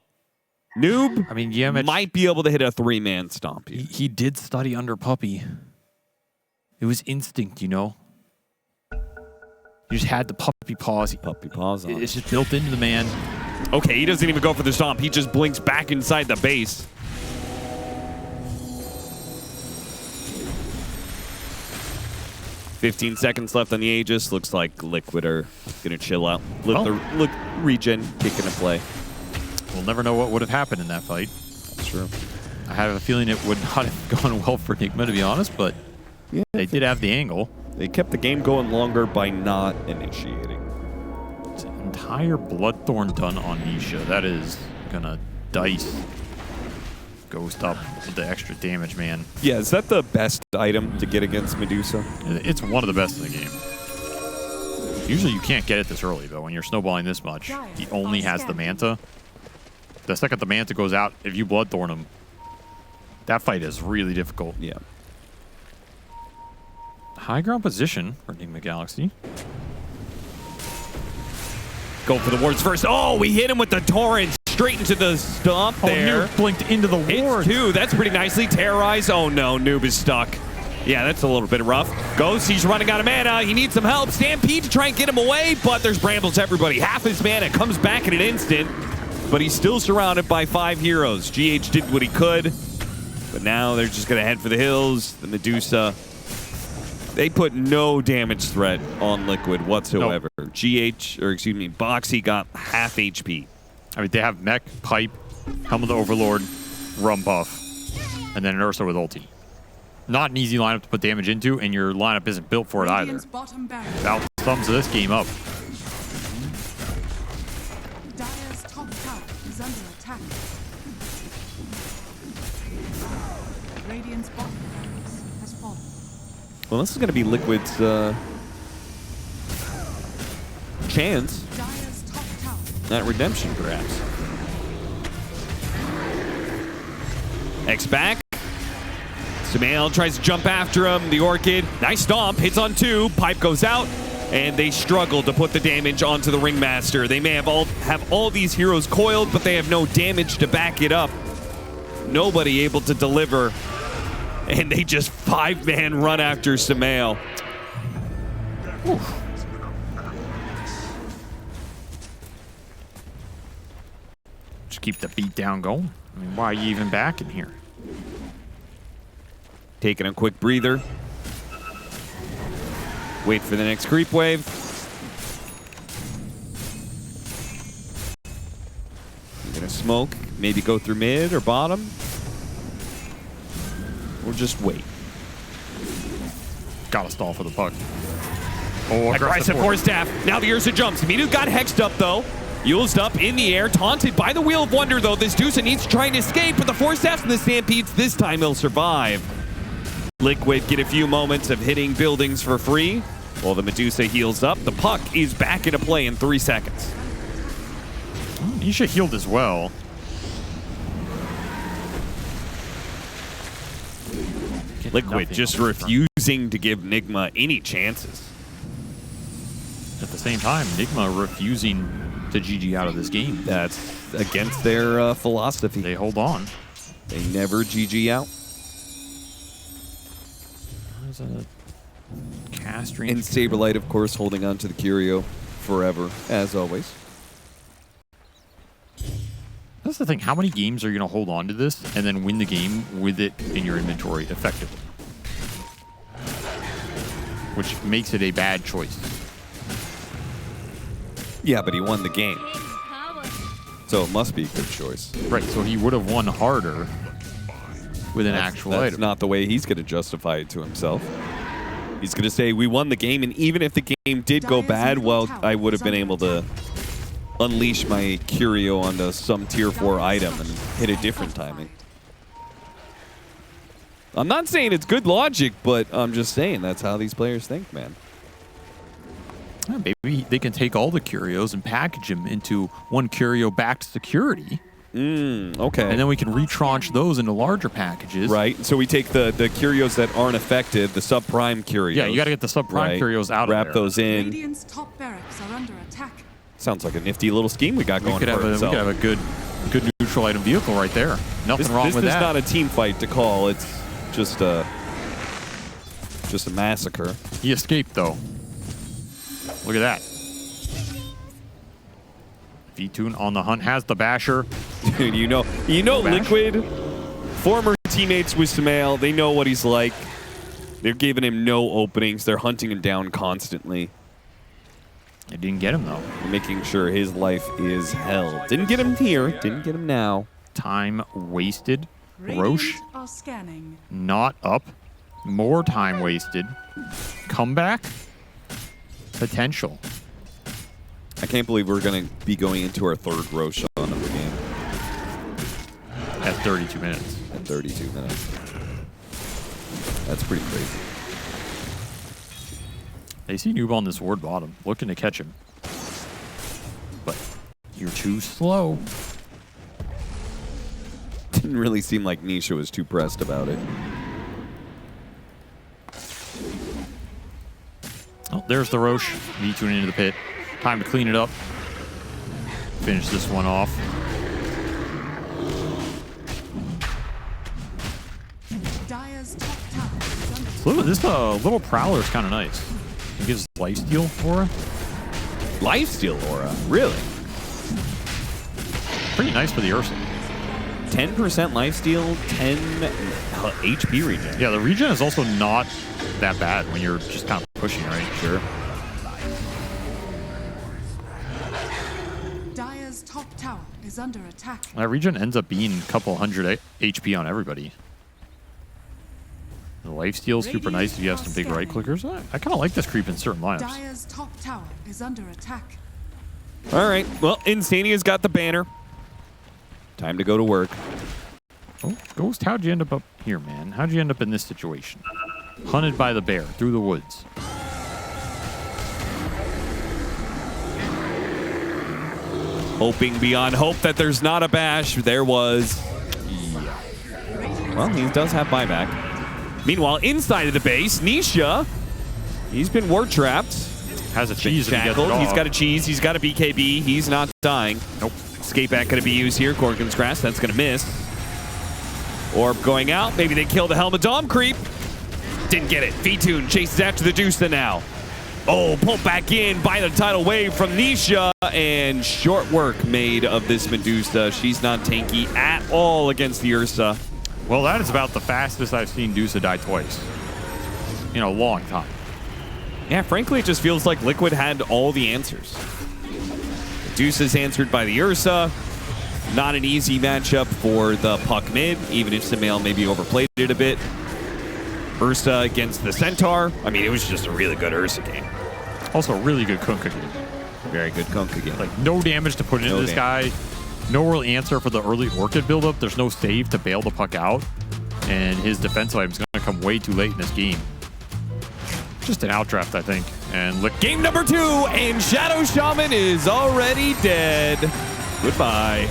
Speaker 1: Noob
Speaker 2: I mean, Yemich
Speaker 1: might be able to hit a 3-man stomp here.
Speaker 2: He did study under Puppy. It was instinct, you know? You just had the puppy paws.
Speaker 1: Puppy paws on.
Speaker 2: It's just built into the man.
Speaker 1: Okay, he doesn't even go for the stomp. He just blinks back inside the base. "15 seconds left on the Aegis. Looks like Liquid are going to chill out. Look, regen kick into play.
Speaker 2: We'll never know what would have happened in that fight.
Speaker 1: That's true.
Speaker 2: I have a feeling it would not have gone well for Nigma, to be honest, but
Speaker 1: Yeah,
Speaker 2: they did have the angle.
Speaker 1: They kept the game going longer by not initiating.
Speaker 2: It's an entire Bloodthorn done on Nisha. That is gonna dice Ghost up with the extra damage, man.
Speaker 1: Yeah, is that the best item to get against Medusa?
Speaker 2: It's one of the best in the game. Usually you can't get it this early, though. When you're snowballing this much, he only has the Manta. The second the Manta goes out, if you Bloodthorn him, that fight is really difficult.
Speaker 1: Yeah.
Speaker 2: High ground position for Nigma Galaxy.
Speaker 1: Go for the wards first. Oh, we hit him with the torrent straight into the stomp there.
Speaker 2: Noob blinked into the ward.
Speaker 1: It's 2. That's pretty nicely. Terrorize. Oh, no. Noob is stuck. Yeah, that's a little bit rough. Ghost, he's running out of mana. He needs some help. Stampede to try and get him away, but there's brambles everybody. Half his mana comes back in an instant, but he's still surrounded by 5 heroes. GH did what he could, but now they're just going to head for the hills. The Medusa, they put no damage threat on Liquid whatsoever.
Speaker 2: Nope.
Speaker 1: Boxy got half HP.
Speaker 2: I mean, they have Mech, Pipe, Helmet of the Overlord, Rum Buff, and then an Ursa with ulti. Not an easy lineup to put damage into, and your lineup isn't built for it either.
Speaker 3: Radiant's bottom barrier.
Speaker 2: That sums this game up.
Speaker 3: Dire's top tower is under attack. Radiant's bottom barriers has fallen.
Speaker 1: Well, this is going to be Liquid's chance
Speaker 3: Dire's top tower.
Speaker 1: at redemption, perhaps. X back. Sumail tries to jump after him. The Orchid, nice stomp, hits on 2. Pipe goes out, and they struggle to put the damage onto the Ringmaster. They may have all these heroes coiled, but they have no damage to back it up. Nobody able to deliver, and they just 5-man run after Sumail.
Speaker 2: Just keep the beat down going. I mean, why are you even back in here?
Speaker 1: Taking a quick breather. Wait for the next creep wave. You're gonna smoke, maybe go through mid or bottom. Or just wait.
Speaker 2: Gotta stall for the puck. Oh,
Speaker 1: Aggressive force staff. Now the Ursa jumps. Minu got hexed up though. Yul's up in the air, taunted by the Wheel of Wonder though. This Dusa needs to try and escape, but the force staffs and the Stampedes, this time he'll survive. Liquid get a few moments of hitting buildings for free while the Medusa heals up. The puck is back into play in 3 seconds.
Speaker 2: Nisha healed as well.
Speaker 1: Liquid just refusing to give Nigma any chances.
Speaker 2: At the same time, Nigma refusing to GG out of this game.
Speaker 1: That's against their philosophy.
Speaker 2: They hold on.
Speaker 1: They never GG out.
Speaker 2: There's a cast range.
Speaker 1: And Saberlight, of course, holding on to the Curio forever, as always.
Speaker 2: That's the thing. How many games are you going to hold on to this and then win the game with it in your inventory effectively? Which makes it a bad choice.
Speaker 1: Yeah, but he won the game. So it must be a good choice.
Speaker 2: Right, so he would have won harder with an actual
Speaker 1: That's
Speaker 2: item.
Speaker 1: not the way he's going to justify it to himself. He's going to say, we won the game, and even if the game did go bad, well, I would have been able to unleash my Curio onto some tier 4 item and hit a different timing. I'm not saying it's good logic, but I'm just saying that's how these players think, man.
Speaker 2: Yeah, maybe they can take all the Curios and package them into one Curio-backed security
Speaker 1: Okay.
Speaker 2: And then we can retranche those into larger packages.
Speaker 1: Right. So we take the curios that aren't effective, the subprime curios.
Speaker 2: Yeah, you got to get the subprime curios out
Speaker 1: Wrap
Speaker 2: of there.
Speaker 1: those in.
Speaker 3: Radiant's top barracks are under attack.
Speaker 1: Sounds like a nifty little scheme we got going
Speaker 2: We could
Speaker 1: for itself.
Speaker 2: have a good neutral item vehicle right there. Nothing wrong with that.
Speaker 1: This is not a team fight to call. It's just a massacre.
Speaker 2: He escaped, though. Look at that. V-Tune on the hunt, has the basher.
Speaker 1: Dude, you know Liquid, former teammates with Sumail, they know what he's like. They're giving him no openings. They're hunting him down constantly.
Speaker 2: It didn't get him, though.
Speaker 1: They're making sure his life is hell. Didn't get him here. Didn't get him now.
Speaker 2: Time wasted.
Speaker 3: Radiant
Speaker 2: Roche
Speaker 3: are scanning.
Speaker 2: not up. More time wasted. Comeback? Potential.
Speaker 1: I can't believe we're going to be going into our third Roche on of the game.
Speaker 2: At 32 minutes.
Speaker 1: At 32 minutes. That's pretty crazy.
Speaker 2: They see Noob on this ward bottom, looking to catch him. But you're too slow.
Speaker 1: Didn't really seem like Nisha was too pressed about it.
Speaker 2: Oh, there's the Roche. V-Tune into the pit. Time to clean it up. Finish this one off.
Speaker 3: Dire's top tower is under
Speaker 2: This little Prowler is kind of nice. It gives lifesteal aura.
Speaker 1: Lifesteal aura? Really?
Speaker 2: Pretty nice for the Ursa.
Speaker 1: 10% lifesteal, 10 HP regen.
Speaker 2: Yeah, the regen is also not that bad when you're just kind of pushing, right? Sure.
Speaker 3: Dire's top tower is under attack.
Speaker 2: That regen ends up being a couple hundred HP on everybody. The lifesteal is super nice if you have some big right clickers. I kind of like this creep in certain lineups.
Speaker 3: Dire's top tower is under attack.
Speaker 1: All right. Well, Insania's got the banner. Time to go to work.
Speaker 2: Oh, Ghost, how'd you end up here, man? How'd you end up in this situation? Hunted by the bear through the woods.
Speaker 1: Hoping beyond hope that there's not a bash. There was. Yeah. Well, he does have buyback. Meanwhile, inside of the base, Nisha, he's been ward trapped.
Speaker 2: Has a cheese and
Speaker 1: Shackled. He's got a cheese. He's got a BKB. He's not dying.
Speaker 2: Nope.
Speaker 1: Escape back going to be used here. Gorgon's Grasp. That's going to miss. Orb going out. Maybe they kill the Helmet Dom creep. Didn't get it. V-Tune chases after the Deuce now. Oh, pulled back in by the tidal wave from Nisha, and short work made of this Medusa. She's not tanky at all against the Ursa.
Speaker 2: Well, that is about the fastest I've seen Dusa die twice in a long time.
Speaker 1: Yeah, frankly, it just feels like Liquid had all the answers. Medusa's answered by the Ursa. Not an easy matchup for the puck mid, even if Sumail maybe overplayed it a bit. Ursa against the Centaur. I mean, it was just a really good Ursa game.
Speaker 2: Also, a really good Kunkka game.
Speaker 1: Very good Kunkka game.
Speaker 2: Like, no damage to put into this guy. No real answer for the early Orchid buildup. There's no save to bail the puck out. And his defensive item is going to come way too late in this game. Just an outdraft, I think. And look,
Speaker 1: Game number 2, and Shadow Shaman is already dead. Goodbye.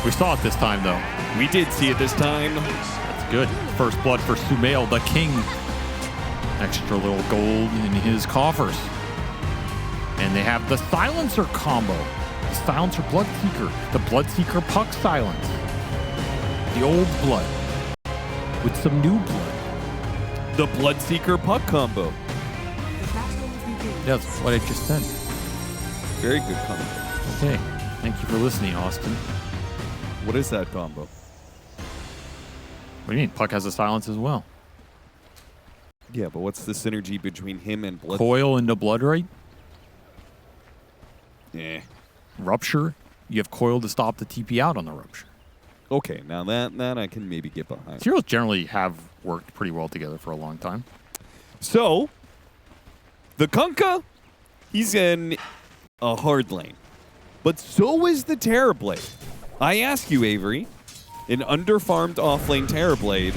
Speaker 2: we saw it this time, though.
Speaker 1: We did see it this time.
Speaker 2: That's good. First blood for Sumail, the king. Extra little gold in his coffers. And they have the Silencer combo. The Silencer Bloodseeker. The Bloodseeker Puck Silence. The old blood. With some new blood.
Speaker 1: The Bloodseeker puck combo.
Speaker 3: The battle begins.
Speaker 2: That's what I just said.
Speaker 1: Very good combo.
Speaker 2: Okay. Thank you for listening, Austin.
Speaker 1: What is that combo?
Speaker 2: What do you mean? Puck has a silence as well.
Speaker 1: Yeah, but what's the synergy between him and Blood?
Speaker 2: Coil into blood right.
Speaker 1: Yeah.
Speaker 2: Rupture. You have coil to stop the TP out on the rupture.
Speaker 1: Okay, now that I can maybe get behind.
Speaker 2: Heroes generally have worked pretty well together for a long time.
Speaker 1: So, the Kunkka, he's in a hard lane. But so is the Terrorblade. I ask you, Avery, an underfarmed offlane Terrorblade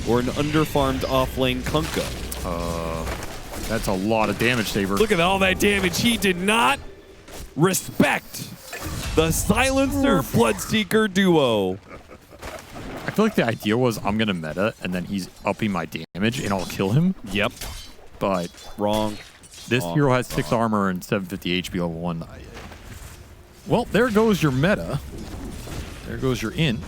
Speaker 1: or an underfarmed offlane Kunkka?
Speaker 2: That's a lot of damage, Saber.
Speaker 1: Look at all that damage. He did not respect The Silencer Bloodseeker duo.
Speaker 2: I feel like the idea was I'm going to meta, and then he's upping my damage, and I'll kill him.
Speaker 1: Yep.
Speaker 2: But
Speaker 1: Wrong.
Speaker 2: this hero has 6 armor and 750 HP level 1. Well, there goes your meta. There goes your in.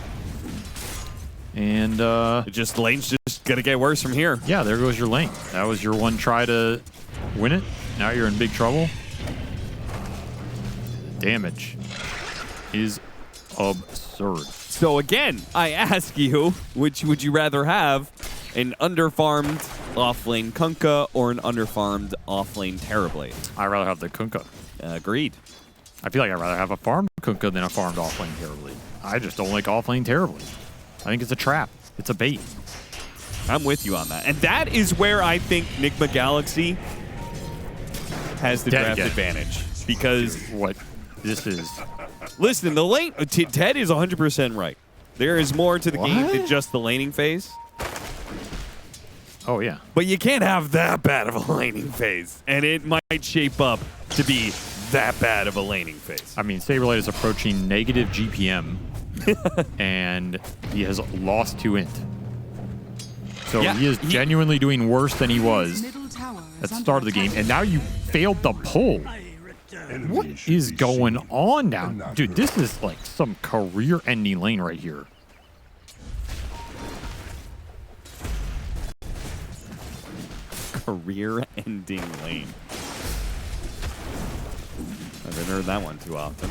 Speaker 2: And,
Speaker 1: Lane's just going to get worse from here.
Speaker 2: yeah, there goes your lane. That was your one try to win it. Now you're in big trouble. Damage is absurd.
Speaker 1: So again, I ask you, which would you rather have, an underfarmed offlane Kunkka or an underfarmed offlane Terrorblade?
Speaker 2: I'd rather have the Kunkka.
Speaker 1: Agreed.
Speaker 2: I feel like I'd rather have a farmed Kunkka than a farmed offlane Terrorblade. I just don't like offlane Terrorblade. I think it's a trap. It's a bait.
Speaker 1: I'm with you on that. And that is where I think Nigma Galaxy has the
Speaker 2: Dead
Speaker 1: draft
Speaker 2: again.
Speaker 1: advantage. Because,
Speaker 2: What this is.
Speaker 1: listen, the lane, Ted is 100% right. There is more to the game
Speaker 2: What?
Speaker 1: than just the laning phase.
Speaker 2: Oh, yeah.
Speaker 1: But you can't have that bad of a laning phase. And it might shape up to be that bad of a laning phase.
Speaker 2: I mean, Saberlight is approaching negative GPM, and he has lost to int. So
Speaker 1: Yeah,
Speaker 2: he is
Speaker 1: he-
Speaker 2: genuinely doing worse than he was
Speaker 3: Middle tower
Speaker 2: at
Speaker 3: is
Speaker 2: the
Speaker 3: under
Speaker 2: start of the game,
Speaker 3: attack.
Speaker 2: and now you failed the pull. What is going on now? Dude, this is like some career-ending lane right here.
Speaker 1: Career-ending lane. I haven't heard that one too often.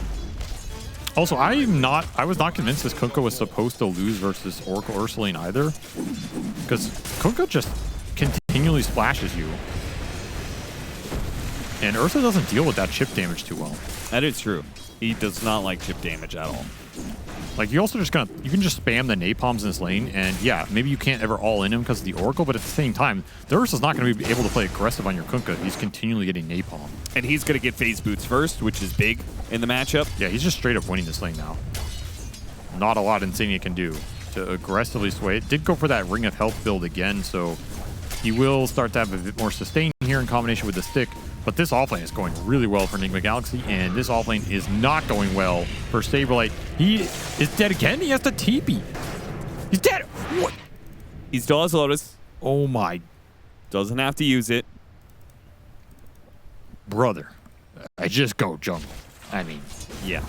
Speaker 2: Also, I was not convinced this Kunkka was supposed to lose versus Oracle Ursuline either. Because Kunkka just continually splashes you. And Ursa doesn't deal with that chip damage too well.
Speaker 1: That is true. He does not like chip damage at all.
Speaker 2: Like, you also you can just spam the napalms in this lane, and yeah, maybe you can't ever all in him because of the Oracle, but at the same time, the Ursa's not going to be able to play aggressive on your Kunkka. He's continually getting napalm.
Speaker 1: And he's going to get phase boots first, which is big in the matchup.
Speaker 2: Yeah, he's just straight up winning this lane now. Not a lot Insania can do to aggressively sway it. Did go for that Ring of Health build again, so he will start to have a bit more sustain here in combination with the stick. But this offlane is going really well for Nigma Galaxy, and this offlane is not going well for Saberlight. He is dead again. He has to TP. He's dead. What?
Speaker 1: He still has Lotus.
Speaker 2: Oh my
Speaker 1: Doesn't have to use it.
Speaker 2: brother. I just go jungle. I mean,
Speaker 1: Yeah.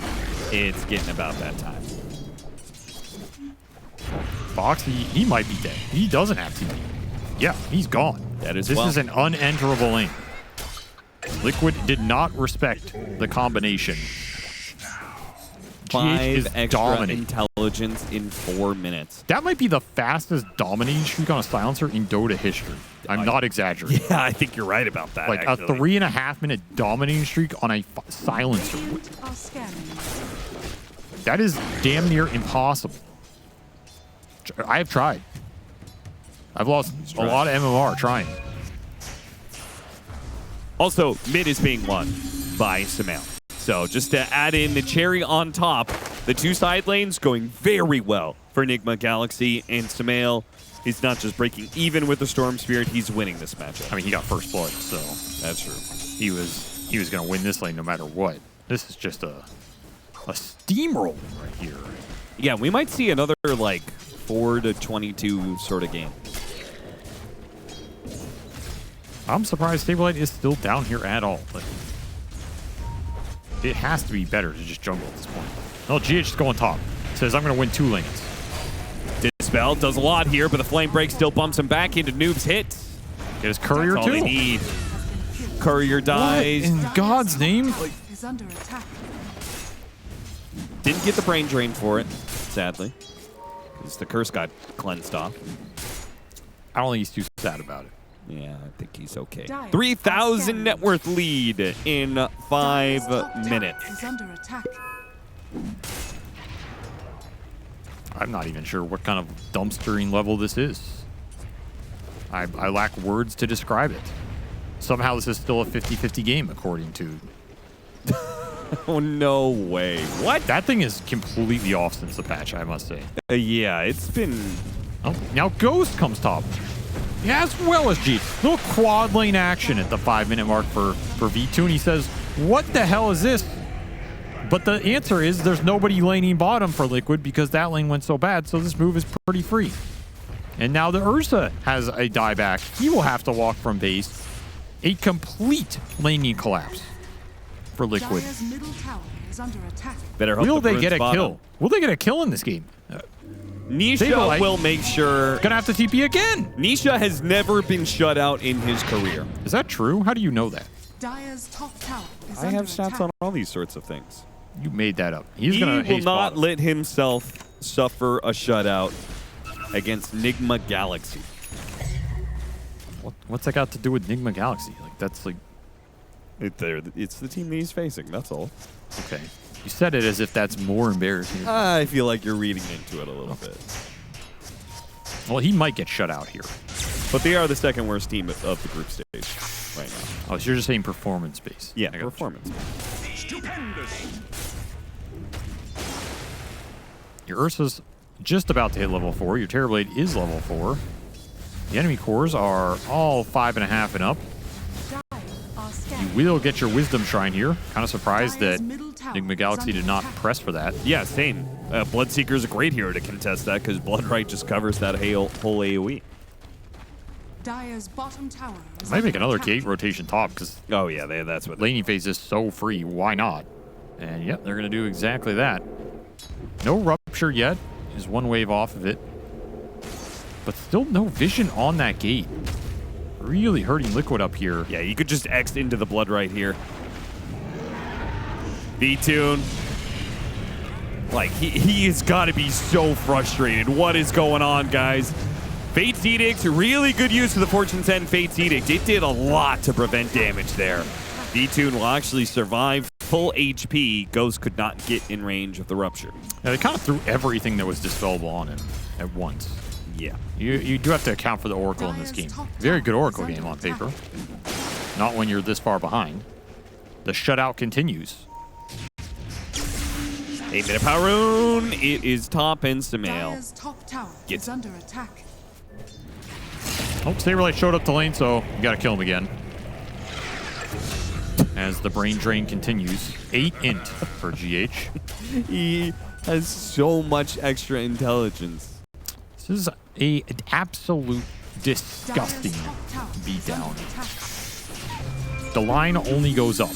Speaker 1: It's getting about that time.
Speaker 2: Fox, he might be dead. He doesn't have TP. Yeah, he's gone.
Speaker 1: That is
Speaker 2: This
Speaker 1: well.
Speaker 2: is an unenterable lane. Liquid did not respect the combination. GH
Speaker 1: 5
Speaker 2: is
Speaker 1: extra
Speaker 2: dominating.
Speaker 1: intelligence in 4 minutes.
Speaker 2: That might be the fastest dominating streak on a silencer in Dota history. I'm not exaggerating.
Speaker 1: Yeah, I think you're right about that.
Speaker 2: Like
Speaker 1: actually.
Speaker 2: a 3.5 minute dominating streak on a silencer.
Speaker 3: Are scanning.
Speaker 2: That is damn near impossible. I have tried. I've lost a lot of MMR trying.
Speaker 1: Also, mid is being won by Samael. So just to add in the cherry on top, the two side lanes going very well for Nigma Galaxy, and Samael is not just breaking even with the Storm Spirit, he's winning this matchup.
Speaker 2: I mean, he got first blood, so
Speaker 1: That's true.
Speaker 2: he was going to win this lane no matter what. This is just a steamroll right here.
Speaker 1: Yeah, we might see another like 4-22 sort of game.
Speaker 2: I'm surprised Saberlight is still down here at all. Like, it has to be better to just jungle at this point. No, GH is going top. Says, I'm going to win 2 lanes.
Speaker 1: Dispel does a lot here, but the Flame Break still bumps him back into Noob's hit.
Speaker 2: Get his courier
Speaker 1: That's all they
Speaker 2: too.
Speaker 1: need. Courier
Speaker 2: What
Speaker 1: dies.
Speaker 2: in God's name?
Speaker 3: Is under attack.
Speaker 1: Didn't get the brain drain for it, sadly. Because the curse got cleansed off.
Speaker 2: I don't think he's too sad about it.
Speaker 1: Yeah, I think he's okay.
Speaker 3: Dire
Speaker 1: 3,000
Speaker 3: are
Speaker 1: net worth lead in
Speaker 3: Dire's
Speaker 1: 5
Speaker 3: top tower
Speaker 1: minutes.
Speaker 3: Is under attack.
Speaker 2: I'm not even sure what kind of dumpstering level this is. I lack words to describe it. Somehow this is still a 50-50 game, according to...
Speaker 1: Oh, no way. What?
Speaker 2: That thing is completely off since the patch, I must say.
Speaker 1: Yeah, it's been...
Speaker 2: Oh, now Ghost comes top. Yeah, as well as G. Little quad lane action at the 5-minute mark for V2, and he says, what the hell is this? But the answer is there's nobody laning bottom for Liquid because that lane went so bad, so this move is pretty free. And now the Ursa has a dieback. He will have to walk from base. A complete laning collapse for Liquid.
Speaker 3: Dire's middle tower is under attack.
Speaker 1: Better hope
Speaker 2: Will
Speaker 1: the
Speaker 2: they
Speaker 1: Bruins
Speaker 2: get a
Speaker 1: bottom.
Speaker 2: kill? Will they get a kill in this game?
Speaker 1: Nisha
Speaker 2: Saberlight.
Speaker 1: will make sure.
Speaker 2: Gonna have to TP again.
Speaker 1: Nisha has never been shut out in his career.
Speaker 2: Is that true? How do you know that?
Speaker 3: Dire's top tower is
Speaker 1: I
Speaker 3: under
Speaker 1: have stats
Speaker 3: attack.
Speaker 1: on all these sorts of things.
Speaker 2: You made that up. He's
Speaker 1: He
Speaker 2: gonna
Speaker 1: will
Speaker 2: haste
Speaker 1: not
Speaker 2: bottom.
Speaker 1: let himself suffer a shutout against Nigma Galaxy.
Speaker 2: What's that got to do with Nigma Galaxy? Like that's like
Speaker 1: It's the team that he's facing, that's all.
Speaker 2: okay. You said it as if that's more embarrassing.
Speaker 1: I feel like you're reading into it a little bit.
Speaker 2: Well, he might get shut out here.
Speaker 1: But they are the second worst team of the group stage right now.
Speaker 2: Oh, so you're just saying performance based.
Speaker 1: Yeah,
Speaker 2: I got you.
Speaker 1: performance.
Speaker 2: Your Ursa's just about to hit level 4. Your Terrorblade is level 4. The enemy cores are all 5.5 and up.
Speaker 3: Dire are
Speaker 2: You
Speaker 3: scanning.
Speaker 2: will get your Wisdom Shrine here. Kind of surprised that
Speaker 3: Dire's middle tower
Speaker 2: Nigma
Speaker 3: is
Speaker 2: Galaxy
Speaker 3: under
Speaker 2: did not
Speaker 3: attack.
Speaker 2: press for that.
Speaker 1: Yeah, same. Bloodseeker's a great hero to contest that because Bloodright just covers that whole AoE.
Speaker 3: Dire's bottom tower is
Speaker 2: Might
Speaker 3: under
Speaker 2: make another
Speaker 3: attack.
Speaker 2: gate rotation top because
Speaker 1: Oh yeah, that's what.
Speaker 2: laning phase is so free. Why not? And yep, they're going to do exactly that. No Rupture yet. Is one wave off of it. But still no vision on that gate. Really hurting Liquid up here.
Speaker 1: Yeah, you could just X into the Bloodright here. V-Tune. Like, he has got to be so frustrated. What is going on, guys? Fate's Edict, really good use of the Fortune 10 Fate's Edict. It did a lot to prevent damage there. V-Tune will actually survive full HP. Ghost could not get in range of the Rupture.
Speaker 2: Now, they kind of threw everything that was dispellable on him at once.
Speaker 1: Yeah.
Speaker 2: You do have to account for the Oracle in this game. Very good Oracle game on paper. Not when you're this far behind. The shutout continues.
Speaker 1: 8-minute power rune. It is top and Sumail.
Speaker 3: Dire's top tower
Speaker 1: Gets
Speaker 3: is under attack.
Speaker 2: Oh, Saberlight showed up to lane, so you got to kill him again. As the brain drain continues. 8 int for GH.
Speaker 1: He has so much extra intelligence.
Speaker 2: This is an absolute disgusting
Speaker 3: Dire's top tower is
Speaker 2: beatdown.
Speaker 3: under attack.
Speaker 2: The line only goes up.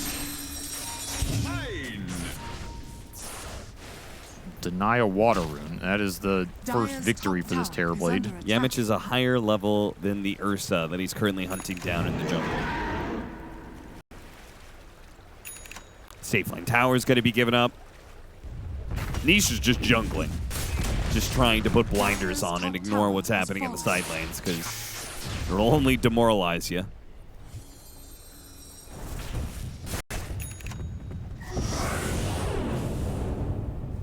Speaker 2: Deny a water rune. That is the first
Speaker 3: Dire's
Speaker 2: victory
Speaker 3: top
Speaker 2: for this
Speaker 3: tower is
Speaker 2: Terrorblade.
Speaker 3: under attack.
Speaker 1: Yamich is a higher level than the Ursa that he's currently hunting down in the jungle. Safe lane tower's going to be given up. Niche is just jungling. Just trying to put blinders on and ignore what's happening in the side lanes because it'll only demoralize you.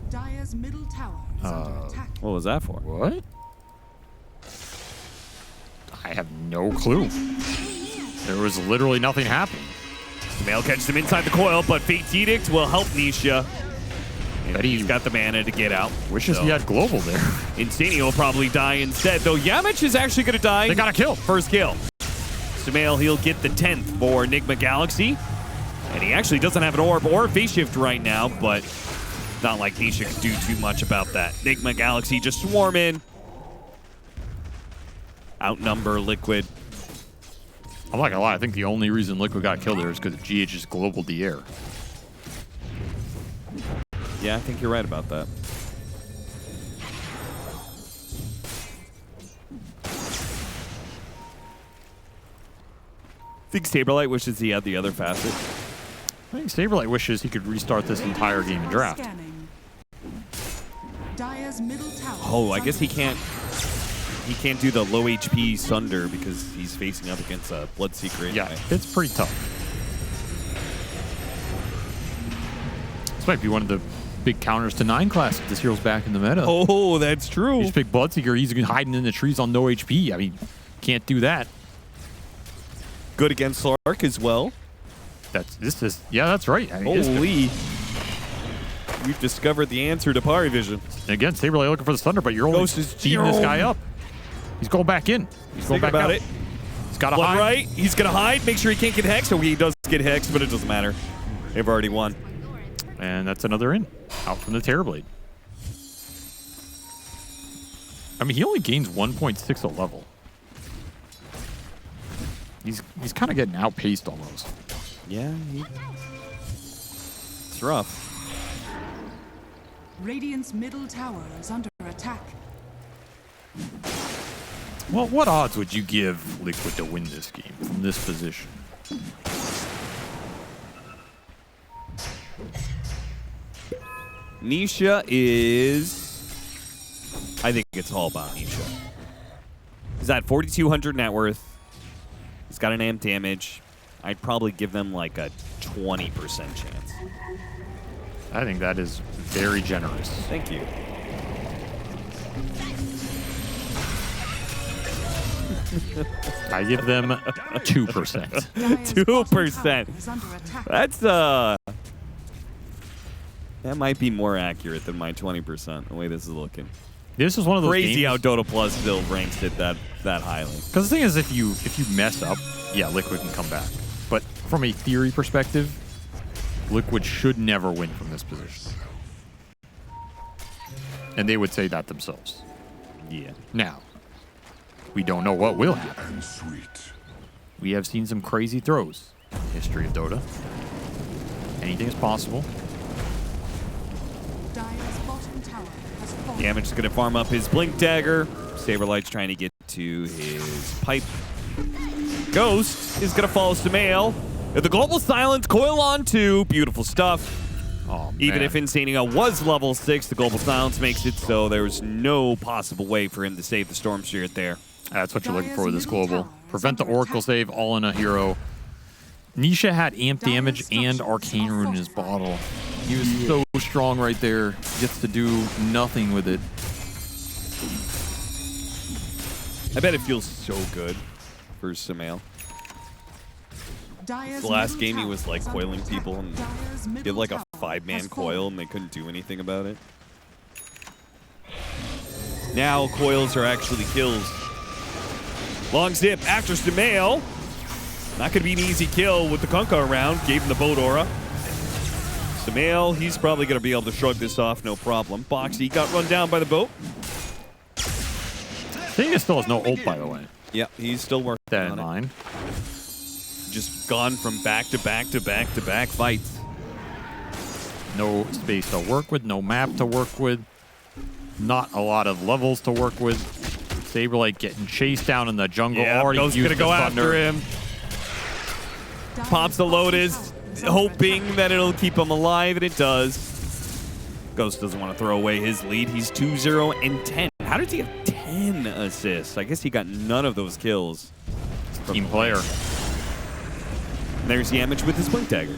Speaker 3: Dire's middle tower is under attack.
Speaker 1: What was that for?
Speaker 2: What? I have no clue. There was literally nothing happening.
Speaker 1: Mail catches him inside the coil, but Fate's Edict will help Nisha. And
Speaker 2: Bet
Speaker 1: he's
Speaker 2: he
Speaker 1: got the mana to get out.
Speaker 2: Wishes
Speaker 1: So
Speaker 2: he had global there.
Speaker 1: Insania will probably die instead, though Yamich is actually going to die.
Speaker 2: They got a kill.
Speaker 1: First kill. Sumail, he'll get the 10th for Nigma Galaxy. And he actually doesn't have an orb or phase shift right now, but not like Nisha can do too much about that. Nigma Galaxy just swarm in. Outnumber Liquid.
Speaker 2: I'm not gonna lie, I think the only reason Liquid got killed there is because GH is global the air.
Speaker 1: Yeah, I think you're right about that. I think Saberlight wishes he had the other facet.
Speaker 2: I think Saberlight wishes he could restart this entire game and draft.
Speaker 3: Scanning. Dire's middle tower
Speaker 1: Oh, I
Speaker 3: is
Speaker 1: guess
Speaker 3: under
Speaker 1: he can't. He can't do the low HP Sunder because he's facing up against a Bloodseeker.
Speaker 2: Yeah,
Speaker 1: Anyway.
Speaker 2: it's pretty tough. This might be one of the big counters to 9 class if this hero's back in the meta.
Speaker 1: Oh, that's true.
Speaker 2: You just pick Bloodseeker, he's hiding in the trees on no HP. I mean, can't do that.
Speaker 1: Good against Slark as well.
Speaker 2: That's right. I mean,
Speaker 1: Holy. We've discovered the answer to Pari Vision.
Speaker 2: And again, Saberlight looking for the Thunder, but you're only
Speaker 1: Ghost is
Speaker 2: beating this guy up. He's going back in. He's going
Speaker 1: Think
Speaker 2: back
Speaker 1: about
Speaker 2: out.
Speaker 1: it.
Speaker 2: He's got to
Speaker 1: Blood
Speaker 2: hide.
Speaker 1: right. He's going to hide. Make sure he can't get hexed. So he does get hexed, but it doesn't matter. They've already won.
Speaker 2: And that's another in. Out from the Terrorblade. I mean, he only gains 1.6 a level. He's kind of getting outpaced almost.
Speaker 1: Yeah, it's rough.
Speaker 3: Radiant's middle tower is under attack.
Speaker 2: Well, what odds would you give Liquid to win this game from this position?
Speaker 1: Nisha is... I think it's all about Nisha. He's at 4,200 net worth. He's got an amp damage. I'd probably give them like a 20% chance.
Speaker 2: I think that is very generous.
Speaker 1: Thank you.
Speaker 2: I give them 2%.
Speaker 3: Dire's
Speaker 1: 2%.
Speaker 3: bottom tower is under attack.
Speaker 1: That's that might be more accurate than my 20%, the way this is looking.
Speaker 2: This is one of those
Speaker 1: Crazy
Speaker 2: games,
Speaker 1: how Dota Plus still ranks it that highly.
Speaker 2: because the thing is, if you mess up, yeah, Liquid can come back. But from a theory perspective, Liquid should never win from this position. And they would say that themselves.
Speaker 1: Yeah.
Speaker 2: Now, we don't know what will happen. We have seen some crazy throws in the history of Dota. Anything is possible.
Speaker 3: Dire's bottom tower has fallen.
Speaker 1: Damage is going to farm up his Blink Dagger. Saberlight's trying to get to his pipe. Ghost is going to follow Sumail. The Global Silence, Coil on 2. Beautiful stuff.
Speaker 2: Oh,
Speaker 1: Even
Speaker 2: man.
Speaker 1: if Insania was level 6, the Global Silence makes it so there's no possible way for him to save the Storm Spirit there.
Speaker 2: That's what you're looking for with this
Speaker 3: Dire's middle
Speaker 2: global.
Speaker 3: tower is
Speaker 2: Prevent the
Speaker 3: under
Speaker 2: Oracle
Speaker 3: attack.
Speaker 2: save, all in a hero. Nisha had amp damage
Speaker 3: Dire's
Speaker 2: and
Speaker 3: structures
Speaker 2: arcane
Speaker 3: are
Speaker 2: rune in his
Speaker 3: fortified.
Speaker 2: bottle. He was so strong right there. Gets to do nothing with it.
Speaker 1: I bet it feels so good for Sumail.
Speaker 3: Dire's
Speaker 1: The last
Speaker 3: middle
Speaker 1: game he
Speaker 3: tower
Speaker 1: was like
Speaker 3: is under
Speaker 1: coiling
Speaker 3: attack.
Speaker 1: people and
Speaker 3: Dire's
Speaker 1: he
Speaker 3: middle
Speaker 1: had like a
Speaker 3: tower
Speaker 1: 5-man
Speaker 3: has
Speaker 1: coil
Speaker 3: fallen.
Speaker 1: and they couldn't do anything about it. Now coils are actually kills. Long zip after Sumail. Not going to be an easy kill with the Kunkka around. Gave him the boat aura. Sumail, he's probably going to be able to shrug this off, no problem. Boxy got run down by the boat.
Speaker 2: Thing still has no ult, by the way.
Speaker 1: Yeah, he's still working
Speaker 2: That in
Speaker 1: on it.
Speaker 2: mind.
Speaker 1: Just gone from back to back to back to back fights.
Speaker 2: No space to work with, no map to work with, not a lot of levels to work with. Saberlight getting chased down in the jungle.
Speaker 1: Yeah,
Speaker 2: already
Speaker 1: Ghost's
Speaker 2: used
Speaker 1: going to
Speaker 2: the
Speaker 1: go
Speaker 2: thunder.
Speaker 1: after him.
Speaker 3: Dire's
Speaker 1: Pops the
Speaker 3: bottom
Speaker 1: Lotus,
Speaker 3: tower is under
Speaker 1: hoping
Speaker 3: attack.
Speaker 1: that it'll keep him alive, and it does. Ghost doesn't want to throw away his lead. He's 2-0-10. How did he have 10 assists? I guess he got none of those kills.
Speaker 2: Team player.
Speaker 1: And there's Yamich with his Blink Dagger.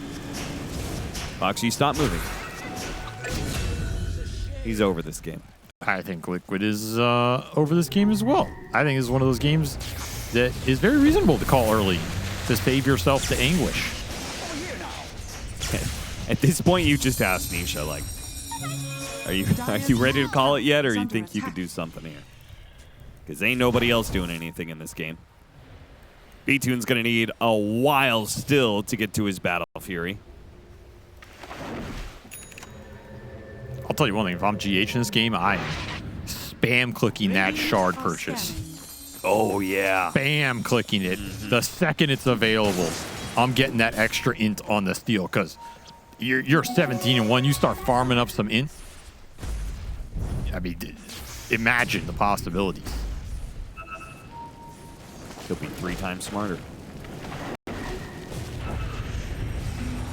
Speaker 1: Foxy, stop moving. He's over this game.
Speaker 2: I think Liquid is over this game as well. I think it's one of those games that is very reasonable to call early to save yourself the anguish.
Speaker 1: At this point, you just ask Nisha, like, are you ready to call it yet, or you think you could do something here? Because ain't nobody else doing anything in this game. B-Tune's going to need a while still to get to his Battle Fury.
Speaker 2: I'll tell you one thing. If I'm GH in this game, I'm spam clicking that shard
Speaker 3: Are
Speaker 2: purchase.
Speaker 3: scanning.
Speaker 1: Oh, yeah.
Speaker 2: Spam clicking it. The second it's available, I'm getting that extra int on the steal because you're 17-1. You start farming up some int. I mean, imagine the possibilities.
Speaker 1: He'll be 3 times smarter.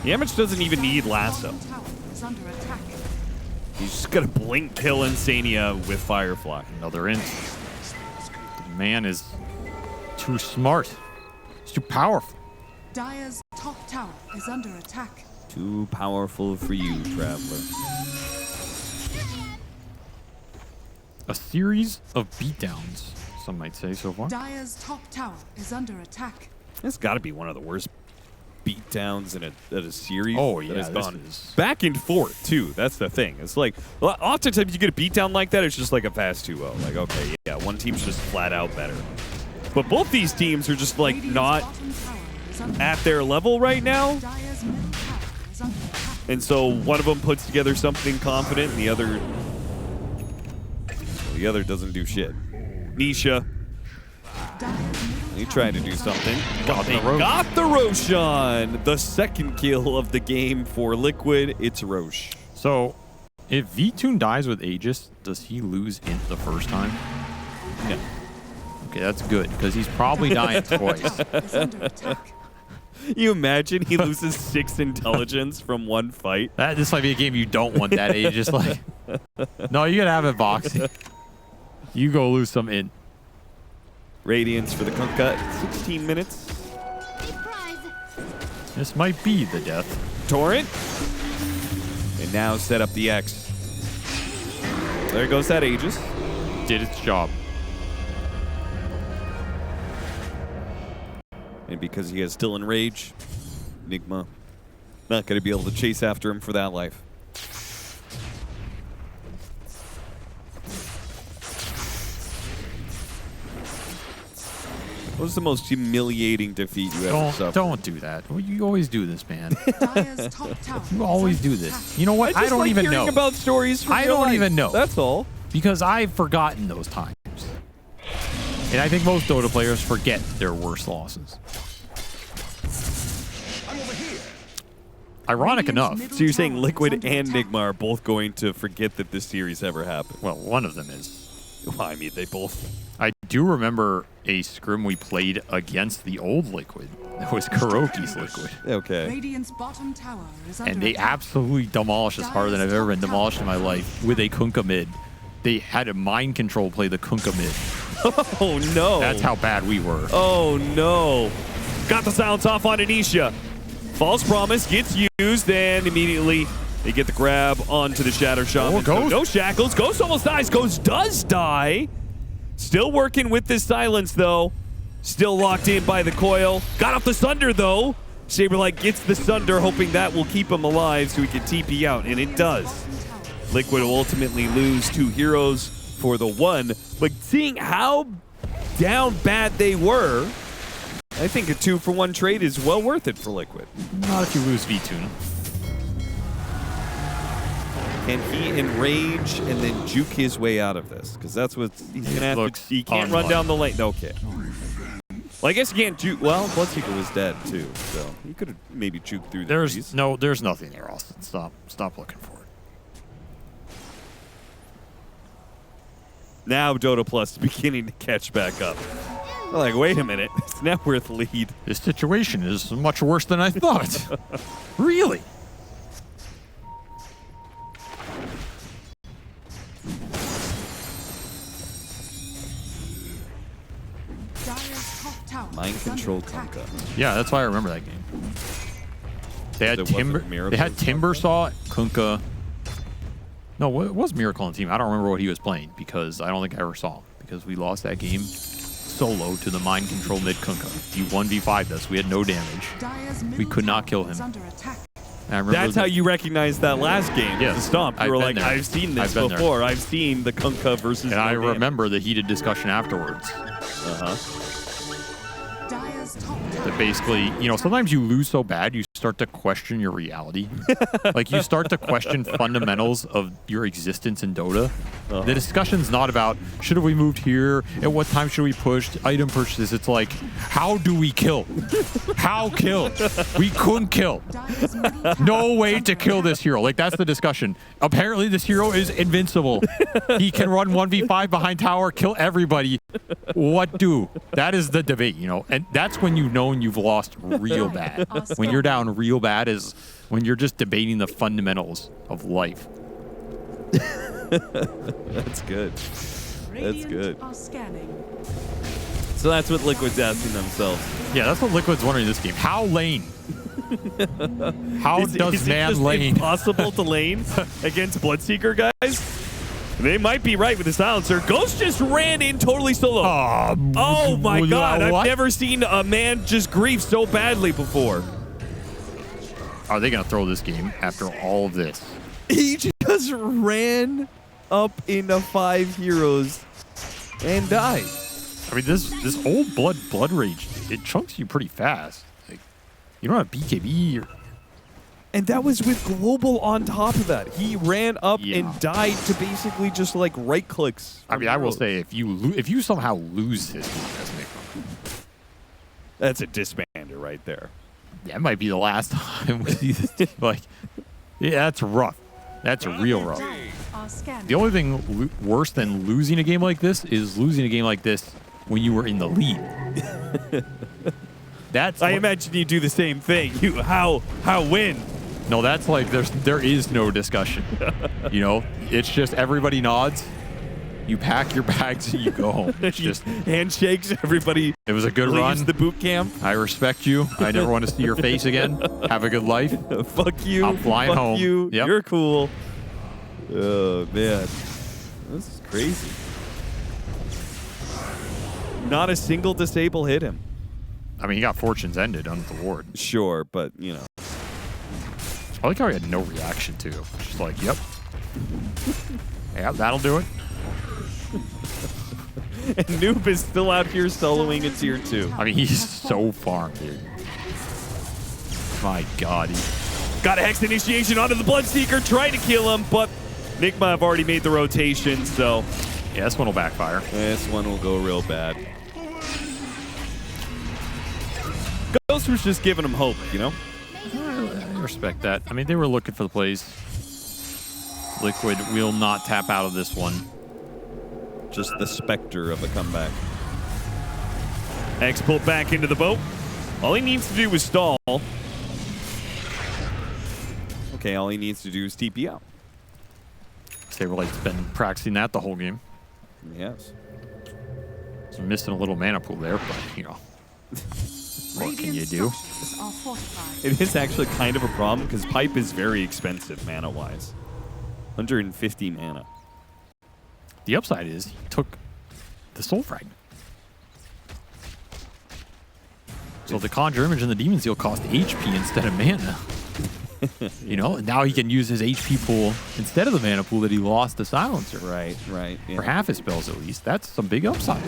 Speaker 1: Yamich doesn't even need Lasso.
Speaker 3: Bottom tower is under attack.
Speaker 1: He's just going to blink kill Insania with Firefly.
Speaker 2: Another int. The man is too smart. He's too powerful.
Speaker 3: Dire's top tower is under attack.
Speaker 1: Too powerful for you, Traveler.
Speaker 2: A series of beatdowns, some might say so far.
Speaker 3: Dire's top tower is under attack.
Speaker 1: It's got to be one of the worst beatdowns in a series.
Speaker 2: Oh,
Speaker 1: that
Speaker 2: yeah,
Speaker 1: has
Speaker 2: this
Speaker 1: gone
Speaker 2: is-
Speaker 1: back and forth too. That's the thing. It's like oftentimes you get a beatdown like that, it's just like a fast 2-0. Like, okay, yeah, one team's just flat out better. But both these teams are just like
Speaker 3: Radiant's
Speaker 1: not
Speaker 3: bottom tower is under
Speaker 1: at their level right now.
Speaker 3: Dire's middle tower is under attack.
Speaker 1: And so one of them puts together something confident, and the other doesn't do shit. Nisha, he tried to do something. Got the Roshan. The second kill of the game for Liquid. It's Roche.
Speaker 2: So, if V-Tune dies with Aegis, does he lose int the first time?
Speaker 1: No.
Speaker 2: Okay, that's good, because he's probably dying twice.
Speaker 3: Is under attack.
Speaker 1: You imagine he loses 6 intelligence from one fight?
Speaker 2: This might be a game you don't want that Aegis. Like, no, you gotta have it boxing. You go lose some int.
Speaker 1: Radiance for the Kunkka. 16 minutes.
Speaker 2: This might be the death.
Speaker 1: Torrent. And now set up the X. There goes that Aegis.
Speaker 2: Did its job.
Speaker 1: And because he has still enrage, Nigma not going to be able to chase after him for that life. What was the most humiliating defeat you ever suffered?
Speaker 2: Don't do that. Well, you always do this, man.
Speaker 3: Dire's top tower
Speaker 2: You
Speaker 3: is
Speaker 2: always
Speaker 3: under
Speaker 2: do
Speaker 3: attack.
Speaker 2: this. You know what? I don't
Speaker 1: like
Speaker 2: even
Speaker 1: hearing
Speaker 2: know.
Speaker 1: about stories from
Speaker 2: I
Speaker 1: your
Speaker 2: don't
Speaker 1: life.
Speaker 2: even know.
Speaker 1: That's all.
Speaker 2: Because I've forgotten those times. And I think most Dota players forget their worst losses. Ironic enough.
Speaker 1: So you're saying Liquid and Nigma are both going to forget that this series ever happened?
Speaker 2: Well, one of them is.
Speaker 1: Well, I mean, they both.
Speaker 2: I do remember a scrim we played against the old Liquid. It was Kuroki's Liquid.
Speaker 1: Okay.
Speaker 3: Radiant's bottom tower is under
Speaker 2: And they
Speaker 3: attack.
Speaker 2: absolutely demolished us harder than I've ever been demolished in my life with a Kunkka mid. They had a mind control play the Kunkka mid.
Speaker 1: Oh, no.
Speaker 2: That's how bad we were.
Speaker 1: Oh, no. Got the silence off on Anisha. False promise gets used, and immediately they get the grab onto the Shatter Shaman.
Speaker 2: Ghost.
Speaker 1: No shackles. Ghost almost dies. Ghost does die. Still working with this silence, though. Still locked in by the coil. Got off the Sunder, though. Saberlight gets the Sunder, hoping that will keep him alive so he can TP out, and it does. Liquid will ultimately lose 2 heroes for the 1, but seeing how down bad they were, I think a 2-for-1 trade is well worth it for Liquid.
Speaker 2: Not if you lose V-Tune.
Speaker 1: Can he enrage and then juke his way out of this? Because that's what he's going to have to. He can't run down the lane. No, okay. Well, I guess he can't juke. Well, Bloodseeker was dead, too. So he could have maybe juked through the trees.
Speaker 2: There's nothing there, Austin. Stop looking for it.
Speaker 1: Now Dota Plus is beginning to catch back up. They're like, wait a minute. It's now worth lead.
Speaker 2: This situation is much worse than I thought. Really?
Speaker 3: Dire's top tower
Speaker 1: Mind
Speaker 3: is under
Speaker 1: control
Speaker 3: attack.
Speaker 1: Kunkka.
Speaker 2: Yeah, that's why I remember that game. They had
Speaker 1: It wasn't
Speaker 2: Timber.
Speaker 1: Miracle
Speaker 2: They had
Speaker 1: and
Speaker 2: Timbersaw, Kunkka. No, it was Miracle on the team. I don't remember what he was playing because I don't think I ever saw him because we lost that game solo to the mind control mid Kunkka. He 1v5'd us. We had no damage.
Speaker 3: Dire's middle
Speaker 2: We could not
Speaker 3: tower
Speaker 2: kill
Speaker 3: is
Speaker 2: him.
Speaker 3: under attack.
Speaker 2: And I remember
Speaker 1: That's how you recognized that last game.
Speaker 2: Yes.
Speaker 1: The Stomp. You
Speaker 2: I've
Speaker 1: were
Speaker 2: been
Speaker 1: like,
Speaker 2: there.
Speaker 1: I've seen this
Speaker 2: I've been there.
Speaker 1: before. I've seen the Kunkka versus
Speaker 2: And
Speaker 1: no
Speaker 2: I
Speaker 1: damage.
Speaker 2: remember the heated discussion afterwards.
Speaker 3: Dire's top tower.
Speaker 2: That basically, sometimes you lose so bad you start to question your reality. Like you start to question fundamentals of your existence in Dota. The discussion's not about should have we moved here, at what time should we push, item purchases. It's like, how do we kill? How kill? We couldn't kill.
Speaker 3: Dire's middle tower
Speaker 2: No
Speaker 3: is
Speaker 2: way
Speaker 3: under
Speaker 2: to kill
Speaker 3: attack.
Speaker 2: this hero. Like that's the discussion. Apparently this hero is invincible. He can run 1v5 behind tower, kill everybody. What do? That is the debate, and that's when you know you've lost real bad. When you're down real bad is when you're just debating the fundamentals of life.
Speaker 1: That's good.
Speaker 3: Radiant
Speaker 1: good.
Speaker 3: are scanning.
Speaker 1: So that's what Liquid's asking themselves.
Speaker 2: Yeah, that's what Liquid's wondering in this game. How lane? How
Speaker 1: Is
Speaker 2: does
Speaker 1: it
Speaker 2: man
Speaker 1: just
Speaker 2: lane?
Speaker 1: impossible to lane against Bloodseeker, guys? They might be right with the silencer. Ghost just ran in totally solo. Oh my god, I've never seen a man just grief so badly before.
Speaker 2: Are they going to throw this game after all of this?
Speaker 1: He just ran up into 5 heroes and died.
Speaker 2: I mean, this old blood rage, it chunks you pretty fast. Like, you don't have BKB.
Speaker 1: And that was with Global on top of that. He ran up
Speaker 2: Yeah.
Speaker 1: and died to basically just like right clicks.
Speaker 2: I mean, I will say if you somehow lose his team as Nigma,
Speaker 1: That's a disbander right there.
Speaker 2: that might be the last time we see this team. Like, yeah, that's rough. That's real rough.
Speaker 3: Are scanning.
Speaker 2: The only thing worse than losing a game like this is losing a game like this when you were in the lead. That's
Speaker 1: I imagine you do the same thing. You how win?
Speaker 2: no, that's like there is no discussion. You know, it's just everybody nods. You pack your bags and you go home. It's just
Speaker 1: Handshakes. Everybody
Speaker 2: it was a good
Speaker 1: leaves
Speaker 2: run.
Speaker 1: the boot camp.
Speaker 2: I respect you. I never want to see your face again. Have a good life.
Speaker 1: Fuck you.
Speaker 2: I'm flying
Speaker 1: Fuck
Speaker 2: home.
Speaker 1: you.
Speaker 2: Yep.
Speaker 1: You're cool. Oh man, this is crazy. Not a single disable hit him.
Speaker 2: I mean, he got fortunes ended on the ward.
Speaker 1: Sure, but you know.
Speaker 2: I like how he had no reaction to. Just like, yep. Yeah, that'll do it.
Speaker 1: And Noob is still out here soloing a tier 2.
Speaker 2: I mean, he's so farmed, dude. My God.
Speaker 1: Got a Hex Initiation onto the Bloodseeker, trying to kill him, but Nigma have already made the rotation, so
Speaker 2: Yeah, this one will backfire.
Speaker 1: this one will go real bad. Ghost was just giving him hope, you know?
Speaker 2: I respect that. I mean, they were looking for the plays. Liquid will not tap out of this one.
Speaker 1: Just the specter of a comeback. X pulled back into the boat. All he needs to do is stall. Okay, all he needs to do is TP out.
Speaker 2: Saberlight's been practicing that the whole game.
Speaker 1: Yes.
Speaker 2: So missing a little mana pool there, but, you know. What can you
Speaker 3: Radiant
Speaker 2: do?
Speaker 3: structures are fortified.
Speaker 1: It is actually kind of a problem because Pipe is very expensive mana-wise. 150 mana.
Speaker 2: The upside is he took the Soul Fragment. So the Conjure Image and the Demon Seal cost HP instead of mana. You know, and now he can use his HP pool instead of the mana pool that he lost to Silencer.
Speaker 1: Right. Yeah.
Speaker 2: For half his spells at least. That's some big upside.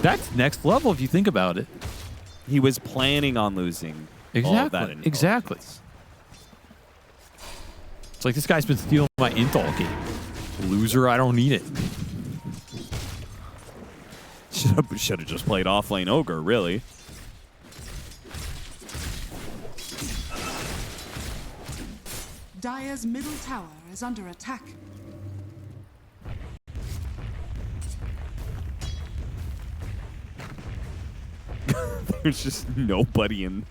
Speaker 2: That's next level if you think about it.
Speaker 1: He was planning on losing all of that.
Speaker 2: Exactly. It's like this guy's been stealing my int all game. Loser, I don't need it.
Speaker 1: Should have just played offlane Ogre, really.
Speaker 3: Dire's middle tower is under attack.
Speaker 1: There's just nobody in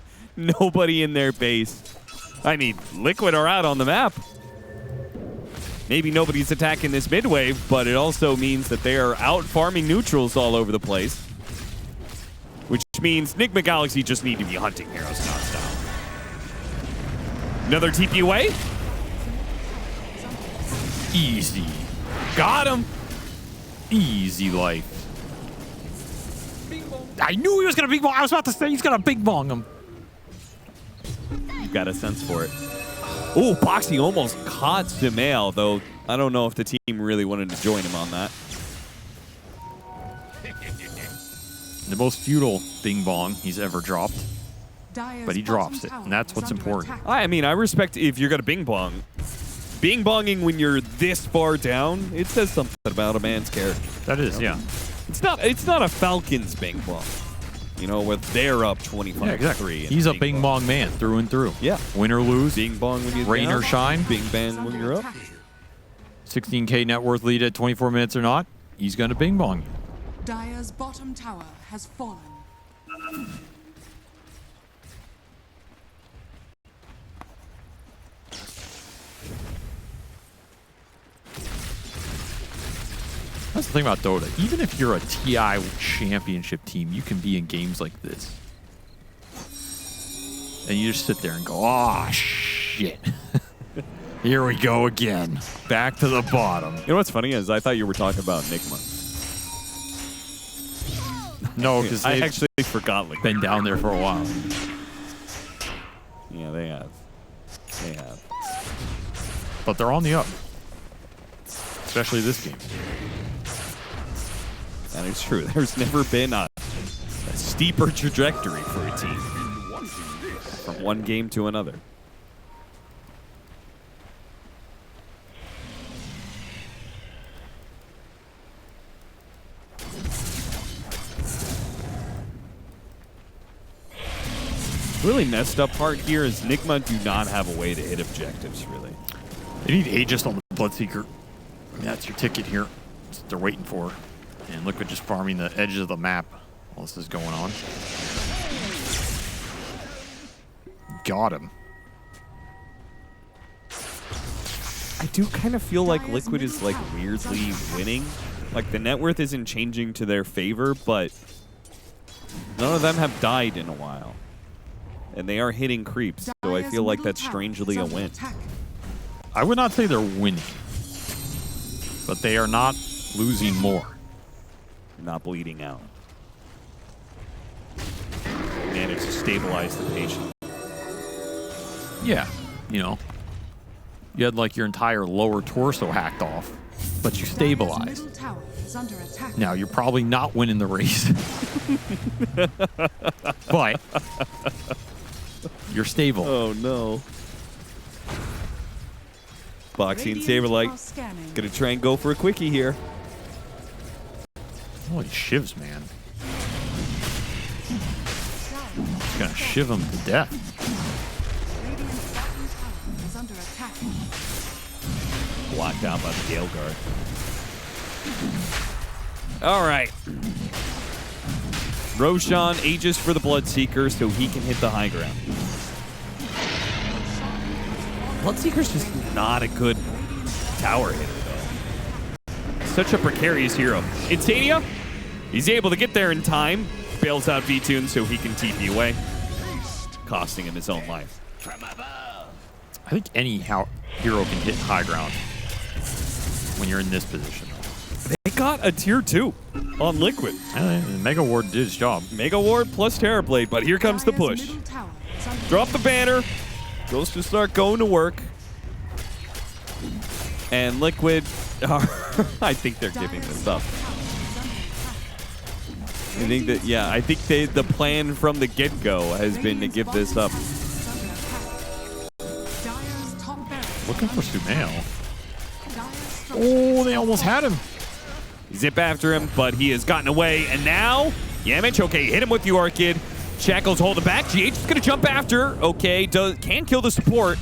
Speaker 1: their base. I mean, Liquid are out on the map. Maybe nobody's attacking this mid wave, but it also means that they are out farming neutrals all over the place. Which means Nigma Galaxy just need to be hunting heroes nonstop. Another TP away.
Speaker 2: Easy.
Speaker 1: Got him.
Speaker 2: Easy life. I knew he was going to big bong. I was about to say he's going to big bong him.
Speaker 1: You've got a sense for it. Oh, Boxy almost caught Sumail, though I don't know if the team really wanted to join him on that.
Speaker 2: The most futile bing bong he's ever dropped.
Speaker 3: Dire's
Speaker 2: But he drops it,
Speaker 3: bottom
Speaker 2: and that's
Speaker 3: tower
Speaker 2: what's
Speaker 3: is under
Speaker 2: important.
Speaker 3: attack.
Speaker 1: I mean, I respect if you're going to bing bong. Bing bonging when you're this far down, it says something about a man's character.
Speaker 2: That is, yeah.
Speaker 1: It's not a Falcons bing bong. You know, where they're up 25-3.
Speaker 2: Yeah, exactly. He's a bing bong man through and through.
Speaker 1: Yeah.
Speaker 2: Win or lose.
Speaker 1: Bing bong when you're
Speaker 2: Rain
Speaker 1: down.
Speaker 2: or shine.
Speaker 1: Bing
Speaker 3: Is
Speaker 1: bang when
Speaker 3: under
Speaker 1: you're up.
Speaker 3: attack.
Speaker 2: 16K net worth lead at 24 minutes or not. He's going to bing bong.
Speaker 3: Dire's bottom tower has fallen.
Speaker 2: That's the thing about Dota. Even if you're a TI championship team, you can be in games like this. And you just sit there and go, oh, shit. Here we go again. Back to the bottom.
Speaker 1: You know what's funny is I thought you were talking about Nigma.
Speaker 2: No, because
Speaker 1: I
Speaker 2: they've
Speaker 1: actually forgot like
Speaker 2: been down there for a while.
Speaker 1: Yeah, they have. They have.
Speaker 2: But they're on the up. Especially this game.
Speaker 1: That is true. There's never been a steeper trajectory for a team from one game to another. Really messed up part here is Nigma do not have a way to hit objectives, really.
Speaker 2: They need Aegis on the Bloodseeker. That's your ticket here. That's what they're waiting for. And Liquid just farming the edges of the map while this is going on. Got him.
Speaker 1: I do kind of feel like Liquid is like weirdly winning. Like the net worth isn't changing to their favor, but none of them have died in a while. And they are hitting creeps, so I feel like that's strangely a win.
Speaker 2: I would not say they're winning, but they are not losing more.
Speaker 1: Not bleeding out. Managed to stabilize the patient.
Speaker 2: Yeah, you know, you had like your entire lower torso hacked off, but you stabilized. Now, you're probably not winning the race, but you're stable.
Speaker 1: Oh, no. Boxy and Saberlight gonna try and go for a quickie here.
Speaker 2: Holy shivs, man. Just gonna shiv him to death.
Speaker 1: Blocked out by the Gale Guard. All right. Roshan Aegis for the Bloodseeker so he can hit the high ground. Bloodseeker's just not a good tower hitter, though. Such a precarious hero. Insania, he's able to get there in time. Bails out V-Tune so he can TP away, costing him his own life.
Speaker 2: I think any hero can hit high ground when you're in this position.
Speaker 1: They got a tier 2 on Liquid.
Speaker 2: Mega Ward did his job.
Speaker 1: Mega Ward plus Terrorblade, but here comes the push. Drop the banner. Goes to start going to work. And Liquid, I think they're giving this up. I think that, yeah, I think the plan from the get-go has been to give this up.
Speaker 2: Looking for Sumail. Oh, they almost had him.
Speaker 1: Zip after him, but he has gotten away. And now, Yamich, okay, hit him with the Orchid. Shackles holding back. GH is going to jump after. Okay, can kill the support.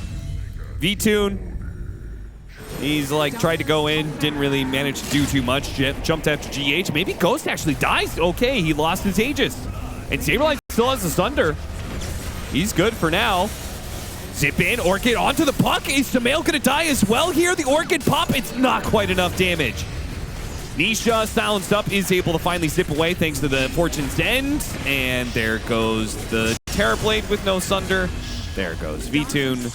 Speaker 1: V-Tune, he's like tried to go in, didn't really manage to do too much. Jumped after GH. Maybe Ghost actually dies. Okay, he lost his Aegis. And Saberlight still has the Sunder. He's good for now. Zip in, Orchid onto the puck. Is Sumail going to die as well here? The Orchid pop, it's not quite enough damage. Nisha, silenced up, is able to finally zip away thanks to the Fortune's End. And there goes the Terrorblade with no Sunder. There goes V-Tune.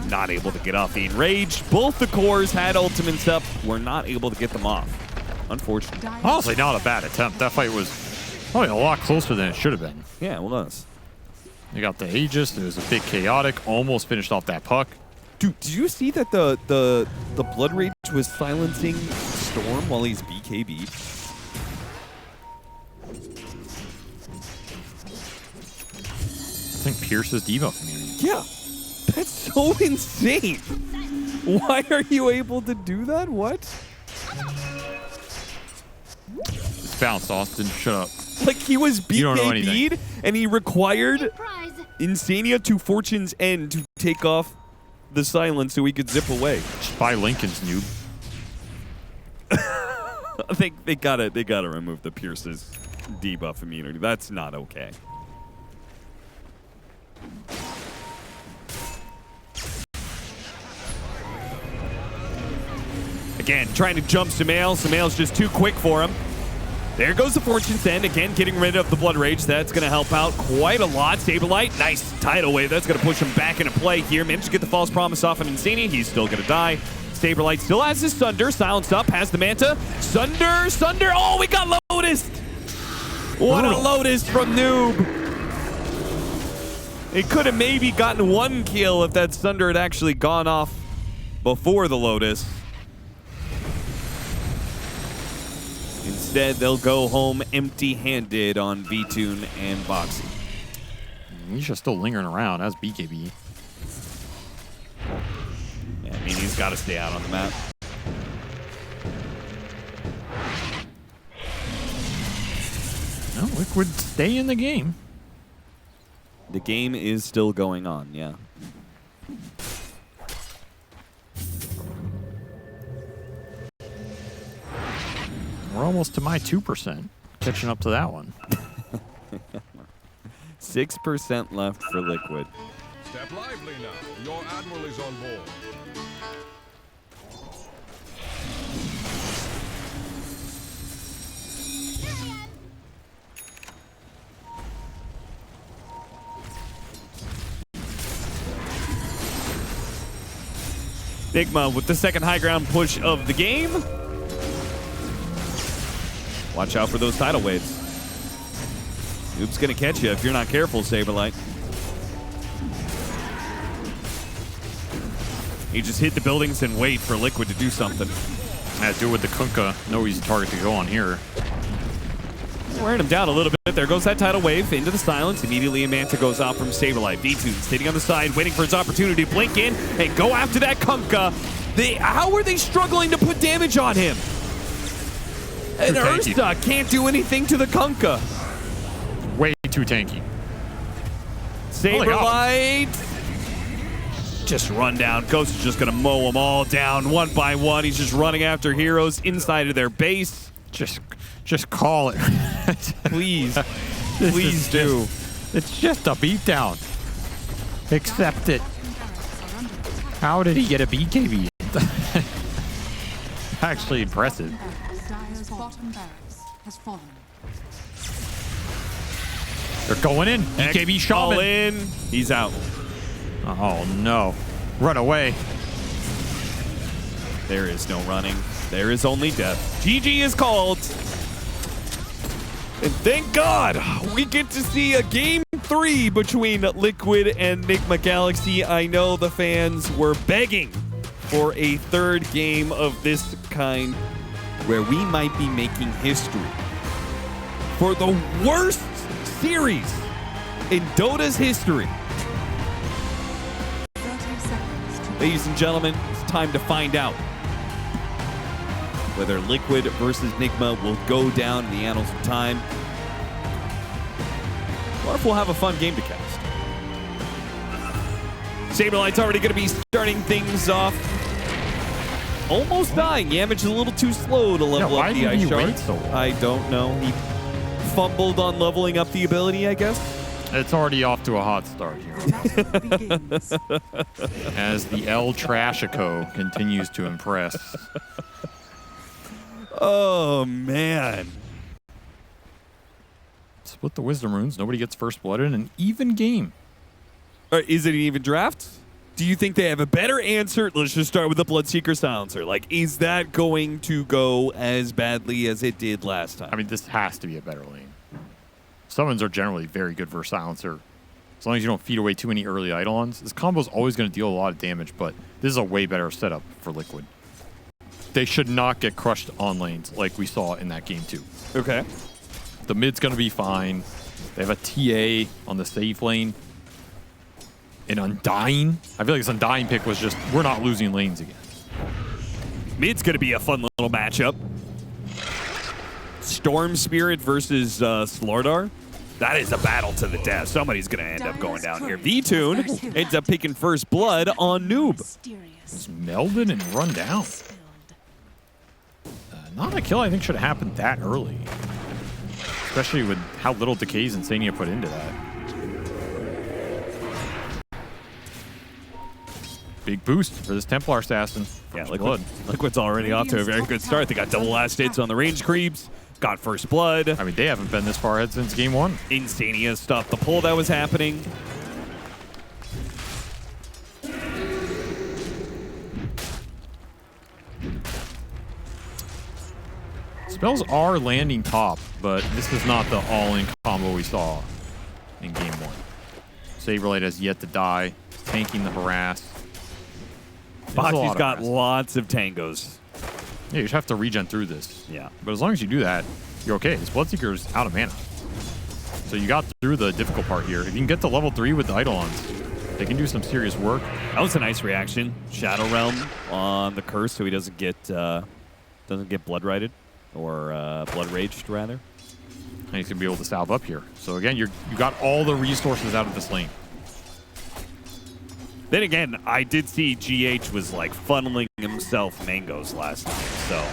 Speaker 1: Not able to get off the Enrage. Both the cores had ultimates up. Were not able to get them off. Unfortunately.
Speaker 2: Honestly, not a bad attempt. That fight was probably a lot closer than it should have been.
Speaker 1: Yeah, it was.
Speaker 2: They got the Aegis. It was a bit chaotic. Almost finished off that puck.
Speaker 1: Dude, did you see that the Blood Rage was silencing Storm while he's BKB'd?
Speaker 2: I think Pierce's debuff immunity.
Speaker 1: Yeah. That's so insane. Why are you able to do that? What?
Speaker 2: It's bounced, Austin. Shut up.
Speaker 1: Like he was
Speaker 2: You don't know anything.
Speaker 1: BKB'd and he required
Speaker 4: Prize.
Speaker 1: Insania to Fortune's End to take off the silence so he could zip away.
Speaker 2: Just buy Lincoln's noob.
Speaker 1: I think they gotta remove the Pierce's debuff immunity. That's not okay. Again, trying to jump Sumail. Sumail's just too quick for him. There goes the Fortune's End. Again, getting rid of the Blood Rage. That's going to help out quite a lot. Saberlight, nice tidal wave. That's going to push him back into play here. Managed to get the False Promise off on Insania. He's still going to die. Saberlight still has his Sunder. Silenced up, has the Manta. Sunder. Oh, we got Lotus. What a Lotus from Noob. It could have maybe gotten one kill if that Sunder had actually gone off before the Lotus. Instead, they'll go home empty-handed on V-Tune and Boxy.
Speaker 2: Nisha's still lingering around as BKB.
Speaker 1: Yeah, I mean, he's got to stay out on the map.
Speaker 2: No, Liquid stay in the game.
Speaker 1: The game is still going on, yeah.
Speaker 2: We're almost to my 2%. Catching up to that one.
Speaker 1: 6% left for Liquid.
Speaker 5: Step lively now. Your admiral is on board.
Speaker 1: Nigma with the second high ground push of the game. Watch out for those tidal waves. Oop's gonna catch you if you're not careful, Saberlight. You just hit the buildings and wait for Liquid to do something.
Speaker 2: Yeah, do it with the Kunkka. No easy target to go on here.
Speaker 1: Wearing him down a little bit. There goes that tidal wave into the silence. Immediately a Manta goes out from Saberlight. V2 sitting on the side, waiting for his opportunity to blink in and go after that Kunkka. How are they struggling to put damage on him? And
Speaker 2: tanky.
Speaker 1: Ursa can't do anything to the Kunkka.
Speaker 2: Way too tanky.
Speaker 1: Saberlight. Just run down. Ghost is just going to mow them all down one by one. He's just running after heroes inside of their base.
Speaker 2: Just call it.
Speaker 1: Please. Please do.
Speaker 2: It's just a beatdown. Accept it. How did he get a BKB? Actually impressive.
Speaker 3: Dire's bottom barracks has fallen.
Speaker 2: They're going in. BKB
Speaker 1: All
Speaker 2: Shaman.
Speaker 1: in. He's out.
Speaker 2: Oh no. Run away.
Speaker 1: There is no running. There is only death. GG is called. And thank God we get to see a game 3 between Liquid and Nigma Galaxy. I know the fans were begging for a third game of this kind where we might be making history. For the worst series in Dota's history.
Speaker 3: 30 seconds to
Speaker 1: Ladies and gentlemen, it's time to find out whether Liquid versus Nigma will go down in the annals of time, or if we'll have a fun game to cast. Saberlight's already going to be starting things off. Almost dying. Yamage is a little too slow to level
Speaker 2: why
Speaker 1: up the
Speaker 2: did he
Speaker 1: Ice Shard.
Speaker 2: wait so long?
Speaker 1: I don't know. He fumbled on leveling up the ability, I guess.
Speaker 2: It's already off to a hot start here.
Speaker 3: battle begins.
Speaker 2: As the El Trashico continues to impress.
Speaker 1: Oh, man.
Speaker 2: Split the Wisdom Runes. Nobody gets first blood in an even game.
Speaker 1: Is it an even draft? Do you think they have a better answer? Let's just start with the Bloodseeker Silencer. Like, is that going to go as badly as it did last time?
Speaker 2: I mean, this has to be a better lane. Summons are generally very good for Silencer. As long as you don't feed away too many early Eidolons. This combo is always going to deal a lot of damage, but this is a way better setup for Liquid. They should not get crushed on lanes like we saw in that game too.
Speaker 1: Okay.
Speaker 2: The mid's going to be fine. They have a TA on the safe lane. An Undying. I feel like this Undying pick was just, we're not losing lanes again.
Speaker 1: Mid's going to be a fun little matchup. Storm Spirit versus Slordar. That is a battle to the death. Somebody's going to end up going down here. V-Tune ends up picking first blood on Noob.
Speaker 4: Mysterious.
Speaker 2: Melded and run down.
Speaker 4: Spilled.
Speaker 2: Not a kill I think should have happened that early. Especially with how little decays Insania put into that. Big boost for this Templar Assassin.
Speaker 1: Yeah,
Speaker 2: First blood.
Speaker 1: Liquid's already off to a very good start. They got double last hits on the range creeps. Got first blood.
Speaker 2: I mean, they haven't been this far ahead since game 1.
Speaker 1: Insania stopped the pull that was happening.
Speaker 2: Spells are landing top, but this is not the all-in combo we saw in game 1. Saberlight has yet to die, tanking the harass. There's a lot
Speaker 1: Boxy's
Speaker 2: of
Speaker 1: got
Speaker 2: harass.
Speaker 1: lots of tangos.
Speaker 2: Yeah, you just have to regen through this.
Speaker 1: Yeah.
Speaker 2: But as long as you do that, you're okay. This Bloodseeker's out of mana. So you got through the difficult part here. If you can get to level 3 with the Eidolons, they can do some serious work.
Speaker 1: That was a nice reaction. Shadow Realm on the curse, so he doesn't get blood righted or blood raged rather.
Speaker 2: And he's going to be able to salve up here. So again, you got all the resources out of this lane.
Speaker 1: Then again, I did see GH was like funneling himself mangoes last time, so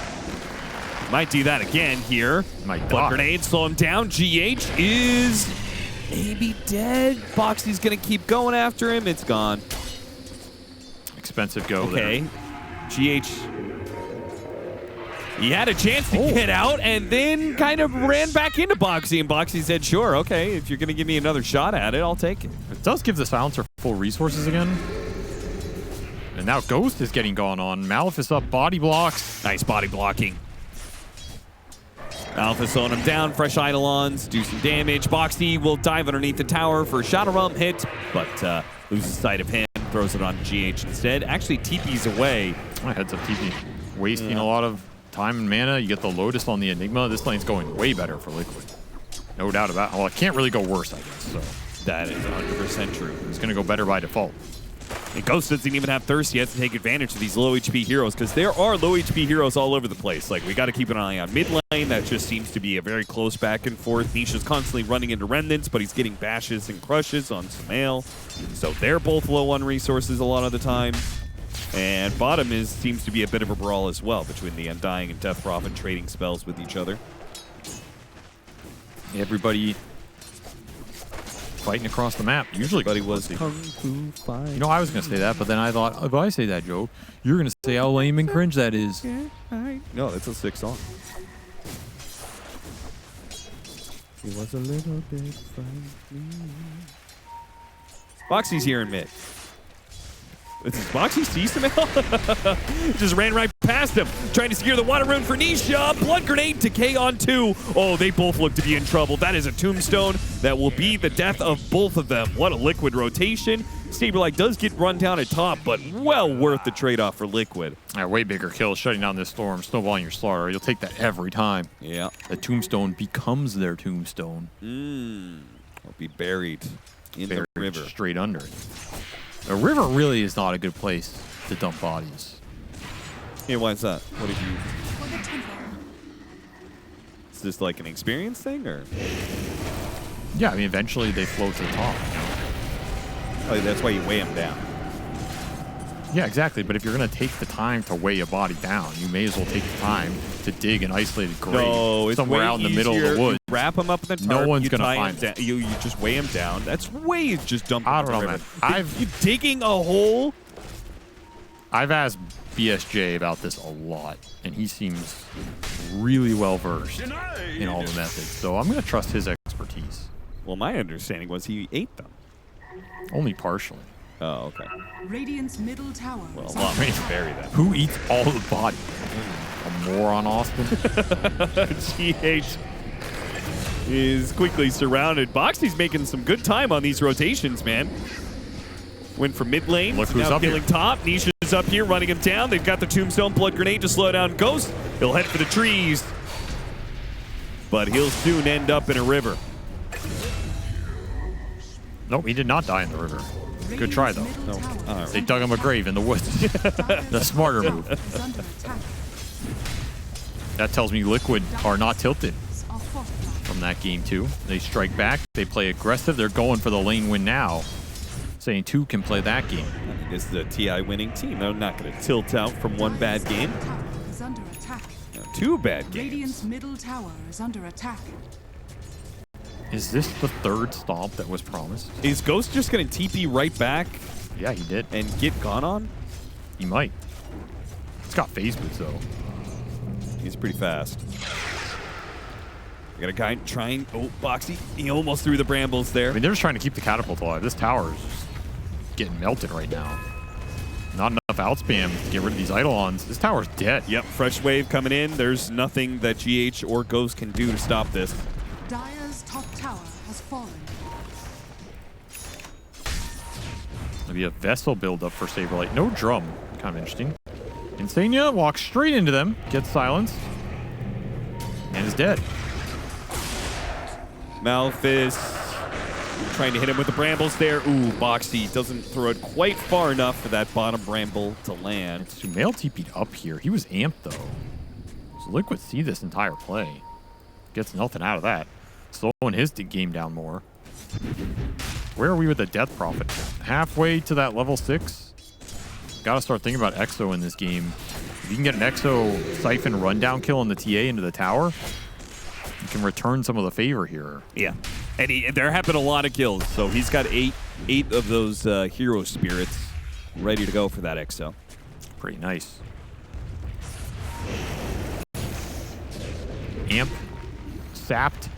Speaker 1: might do that again here.
Speaker 2: Might
Speaker 1: Blood
Speaker 2: die.
Speaker 1: grenade, slow him down. GH is maybe dead. Boxy's gonna keep going after him. It's gone.
Speaker 2: Expensive go there.
Speaker 1: Okay, GH. He had a chance to get out and then kind of ran back into Boxy, and Boxy said, sure, okay, if you're going to give me another shot at it, I'll take it.
Speaker 2: It does give the Silencer full resources again. And now Ghost is getting gone on. Malphus up, body blocks.
Speaker 1: Nice body blocking. Alpha slowing him down, fresh Eidolons, do some damage. Boxy will dive underneath the tower for a Shadow Realm hit, but loses sight of him, throws it on GH instead. Actually, TP's away.
Speaker 2: My heads up TP. Wasting a lot of time and mana. You get the Lotus on the Enigma. This lane's going way better for Liquid. No doubt about it. Well, it can't really go worse, I guess. So
Speaker 1: That is 100% true.
Speaker 2: it's going to go better by default.
Speaker 1: And Ghost doesn't even have Thirst yet to take advantage of these low HP heroes, because there are low HP heroes all over the place. Like, we got to keep an eye on mid lane. That just seems to be a very close back and forth. Nisha's constantly running into Remnants, but he's getting bashes and crushes on Sumail. So they're both low on resources a lot of the time. And bottom seems to be a bit of a brawl as well between the Undying and Death Prophet trading spells with each other.
Speaker 2: Everybody fighting across the map. Usually
Speaker 1: Everybody was kung fu fight.
Speaker 2: You know, I was going to say that, but then I thought, if I say that joke, you're going to say how lame and cringe that is.
Speaker 1: No, that's a sick song. It was a little bit funny. Boxy's here in mid. Does Boxy see Sumail? Just ran right past him, trying to secure the water rune for Nisha. Blood grenade to K on 2. Oh, they both look to be in trouble. That is a tombstone that will be the death of both of them. What a Liquid rotation. Saberlight does get run down at top, but well worth the trade-off for Liquid.
Speaker 2: Way bigger kill, shutting down this storm, snowballing your slaughter. You'll take that every time.
Speaker 1: Yeah.
Speaker 2: The tombstone becomes their tombstone.
Speaker 1: Will be buried in the river.
Speaker 2: Straight under it. A river really is not a good place to dump bodies.
Speaker 1: Yeah, why is that? What did you...
Speaker 3: For the temple.
Speaker 1: Is this like an experience thing, or...?
Speaker 2: Yeah, I mean, eventually they float to the top. You know?
Speaker 1: Oh, that's why you weigh them down.
Speaker 2: Yeah, exactly. But if you're going to take the time to weigh a body down, you may as well take the time to dig an isolated grave
Speaker 1: No, it's
Speaker 2: somewhere
Speaker 1: way
Speaker 2: out in the middle of
Speaker 1: easier.
Speaker 2: the woods.
Speaker 1: You wrap them up in the tarp.
Speaker 2: No one's
Speaker 1: you
Speaker 2: gonna
Speaker 1: tie
Speaker 2: find
Speaker 1: 'em down. You just weigh them down. That's way just dumping.
Speaker 2: I don't
Speaker 1: them
Speaker 2: know,
Speaker 1: in the
Speaker 2: man.
Speaker 1: river. You digging a hole.
Speaker 2: I've asked BSJ about this a lot, and he seems really well versed in all the methods. So I'm going to trust his expertise.
Speaker 1: Well, my understanding was he ate them.
Speaker 2: Only partially.
Speaker 1: Oh, okay.
Speaker 3: Radiant's middle tower.
Speaker 1: Well,
Speaker 3: is
Speaker 1: a lot
Speaker 3: under
Speaker 1: to
Speaker 3: attack.
Speaker 1: bury them.
Speaker 2: Who eats all the body? A moron, Austin?
Speaker 1: GH is quickly surrounded. Boxy's making some good time on these rotations, man. Went from mid lane,
Speaker 2: Look
Speaker 1: to
Speaker 2: who's
Speaker 1: now
Speaker 2: up here.
Speaker 1: killing top. Nisha's up here, running him down. They've got the tombstone blood grenade to slow down Ghost. He'll head for the trees, but he'll soon end up in a river.
Speaker 2: Nope, he did not die in the river. Good try, though.
Speaker 3: Radiant's middle tower
Speaker 1: all right.
Speaker 3: is
Speaker 2: They
Speaker 3: under
Speaker 2: dug him a grave in the woods.
Speaker 3: attack.
Speaker 2: The smarter move.
Speaker 3: Is under attack.
Speaker 2: That tells me Liquid are not tilted
Speaker 3: Are fortified.
Speaker 2: from that game, too. They strike back. They play aggressive. They're going for the lane win now. Saying 2 can play that game.
Speaker 1: I think this is a TI winning team. They're not going to tilt out from one bad game.
Speaker 3: Tower is under attack.
Speaker 1: No, 2 bad
Speaker 3: Radiant's
Speaker 1: games.
Speaker 3: middle tower is under attack.
Speaker 2: Is this the 3rd stomp that was promised?
Speaker 1: Is Ghost just going to TP right back
Speaker 2: Yeah, he did.
Speaker 1: and get gone on?
Speaker 2: He might. It's got phase boots, though.
Speaker 1: He's pretty fast. We got a guy trying. Oh, Boxy. He almost threw the brambles there.
Speaker 2: I mean, they're just trying to keep the catapult alive. This tower is just getting melted right now. Not enough outspam to get rid of these Eidolons. This tower's dead.
Speaker 1: Yep, fresh wave coming in. There's nothing that GH or Ghost can do to stop this.
Speaker 3: Dire's top tower has fallen.
Speaker 2: Maybe a vessel build-up for Saberlight. No drum. Kind of interesting. Insania walks straight into them, gets silenced, and is dead.
Speaker 1: Malphus trying to hit him with the brambles there. Ooh, Boxy doesn't throw it quite far enough for that bottom bramble to land.
Speaker 2: Sumail TP'd up here. He was amped, though. So Liquid see this entire play. Gets nothing out of that. slowing his game down more. Where are we with the Death Prophet? Halfway to that level 6. Gotta start thinking about Exo in this game. If you can get an Exo Siphon rundown kill on the TA into the tower, you can return some of the favor here.
Speaker 1: Yeah. And there have been a lot of kills, so he's got eight of those hero spirits ready to go for that Exo.
Speaker 2: Pretty nice. Amp sapped.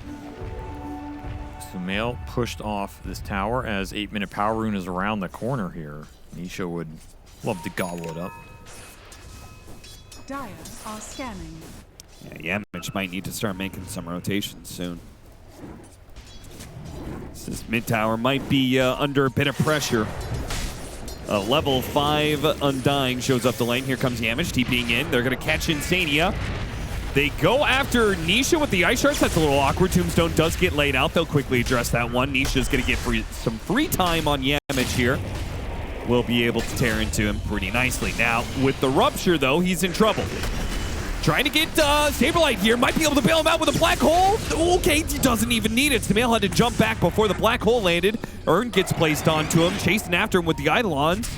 Speaker 2: Sumail pushed off this tower as 8-minute power rune is around the corner here. Nisha would love to gobble it up.
Speaker 3: Dire are scanning.
Speaker 1: Yeah, Yamich might need to start making some rotations soon. This mid tower might be under a bit of pressure. Level 5 Undying shows up the lane. Here comes Yamich TPing in. They're going to catch Insania. They go after Nisha with the Ice Shards. That's a little awkward. Tombstone does get laid out. They'll quickly address that one. Nisha's going to get some free time on Yamich here. Will be able to tear into him pretty nicely. Now, with the Rupture, though, he's in trouble. Trying to get Saberlight here. Might be able to bail him out with a Black Hole. Okay, he doesn't even need it. Sumail had to jump back before the Black Hole landed. Urn gets placed onto him, chasing after him with the Eidolons.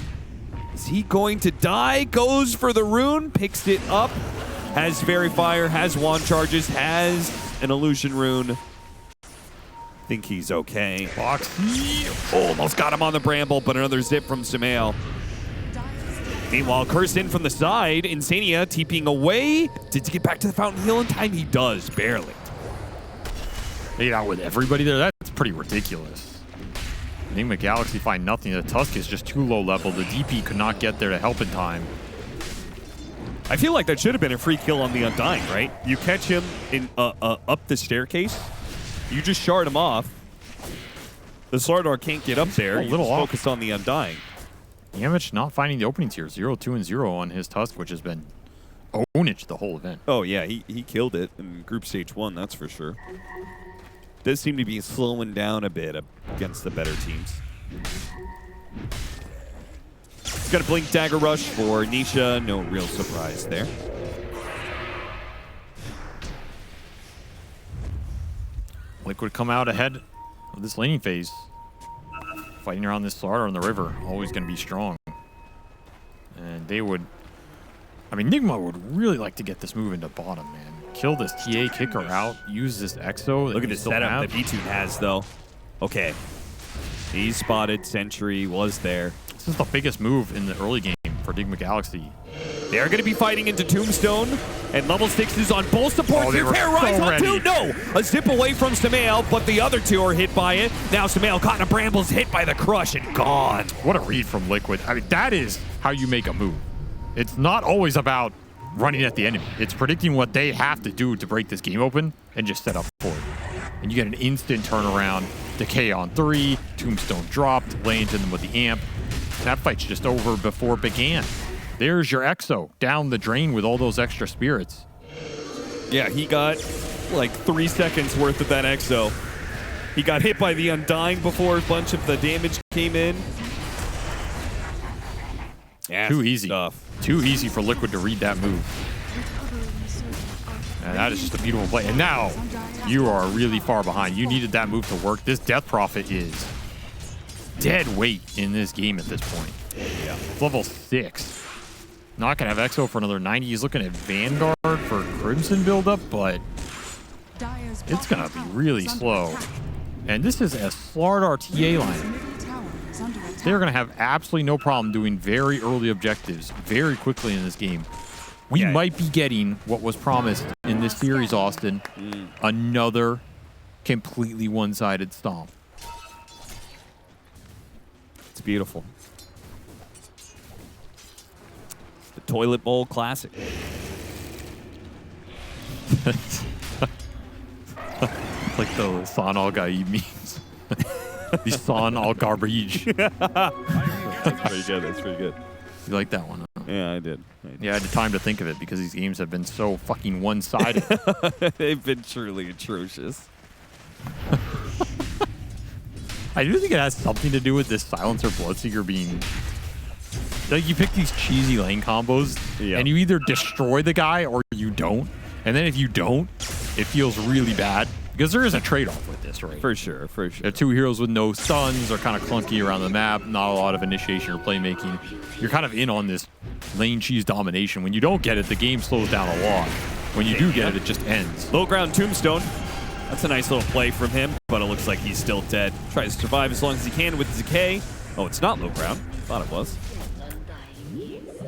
Speaker 1: Is he going to die? Goes for the rune, picks it up. Has Fairy Fire, has Wand Charges, has an Illusion Rune. Think he's okay. Foxy almost got him on the Bramble, but another zip from Sumail. Meanwhile, cursed in from the side, Insania TPing away. Did he get back to the Fountain Heal in time? He does, barely.
Speaker 2: Made out with everybody there. That's pretty ridiculous. Nigma Galaxy find nothing. The Tusk is just too low level. The DP could not get there to help in time.
Speaker 1: I feel like that should have been a free kill on the Undying, right? You catch him in up the staircase. You just shard him off. The Slardar can't get up there.
Speaker 2: A little off.
Speaker 1: Focused on the Undying.
Speaker 2: Yamich not finding the openings here. 0, 2, and 0 on his Tusk, which has been ownage the whole event.
Speaker 1: Oh, yeah. He killed it in Group Stage 1, that's for sure. Does seem to be slowing down a bit against the better teams. He's got a Blink Dagger Rush for Nisha. No real surprise there.
Speaker 2: Liquid come out ahead of this laning phase. Fighting around this Slardar on the river, always going to be strong. And they would... I mean, Nigma would really like to get this move into bottom, man. Kill this TA, kick her out, use this Exo.
Speaker 1: Look at this setup that B2 has, though. Okay. He's spotted. Sentry was there.
Speaker 2: This is the biggest move in the early game for Nigma Galaxy.
Speaker 1: They're going to be fighting into Tombstone, and level 6 is on both supports. Here, Terrorize
Speaker 2: so
Speaker 1: on
Speaker 2: ready.
Speaker 1: 2. No! A zip away from Sumail, but the other two are hit by it. Now Sumail caught in a Brambles, hit by the Crush, and gone.
Speaker 2: What a read from Liquid. I mean, that is how you make a move. It's not always about running at the enemy. It's predicting what they have to do to break this game open and just set up for it. And you get an instant turnaround. Decay on 3, Tombstone dropped, lay into them with the amp. That fight's just over before it began. There's your Exo down the drain with all those extra spirits.
Speaker 1: Yeah, he got like 3 seconds worth of that Exo. He got hit by the Undying before a bunch of the damage came in. Yeah,
Speaker 2: Too easy.
Speaker 1: Stuff.
Speaker 2: Too easy for Liquid to read that move. And that is just a beautiful play. And now you are really far behind. You needed that move to work. This Death Prophet is dead weight in this game at this point.
Speaker 1: Yeah.
Speaker 2: Level 6. Not going to have Exo for another 90. He's looking at Vanguard for Crimson buildup, but it's going to be really slow. And this is a Slardar TA line. They're going to have absolutely no problem doing very early objectives very quickly in this game. We might be getting what was promised in this series, Austin. Another completely one-sided stomp.
Speaker 1: It's beautiful. The Toilet Bowl Classic.
Speaker 2: It's like the San Al Gaib memes. The San Al Garbage.
Speaker 1: That's pretty good. That's pretty good.
Speaker 2: You like that one? Huh?
Speaker 1: Yeah, I did.
Speaker 2: Yeah, I had the time to think of it because these games have been so fucking one-sided.
Speaker 1: They've been truly atrocious.
Speaker 2: I do think it has something to do with this Silencer Bloodseeker being... Like, you pick these cheesy lane combos, and you either destroy the guy or you don't. And then if you don't, it feels really bad Because there is a trade-off with this, right?
Speaker 1: For sure, for sure.
Speaker 2: They're 2 heroes with no stuns, are kind of clunky around the map, not a lot of initiation or playmaking. You're kind of in on this lane cheese domination. When you don't get it, the game slows down a lot. When you do get it, it just ends.
Speaker 1: Low ground tombstone. That's a nice little play from him, but it looks like he's still dead. Tries to survive as long as he can with decay. Oh, it's not low ground. Thought it was.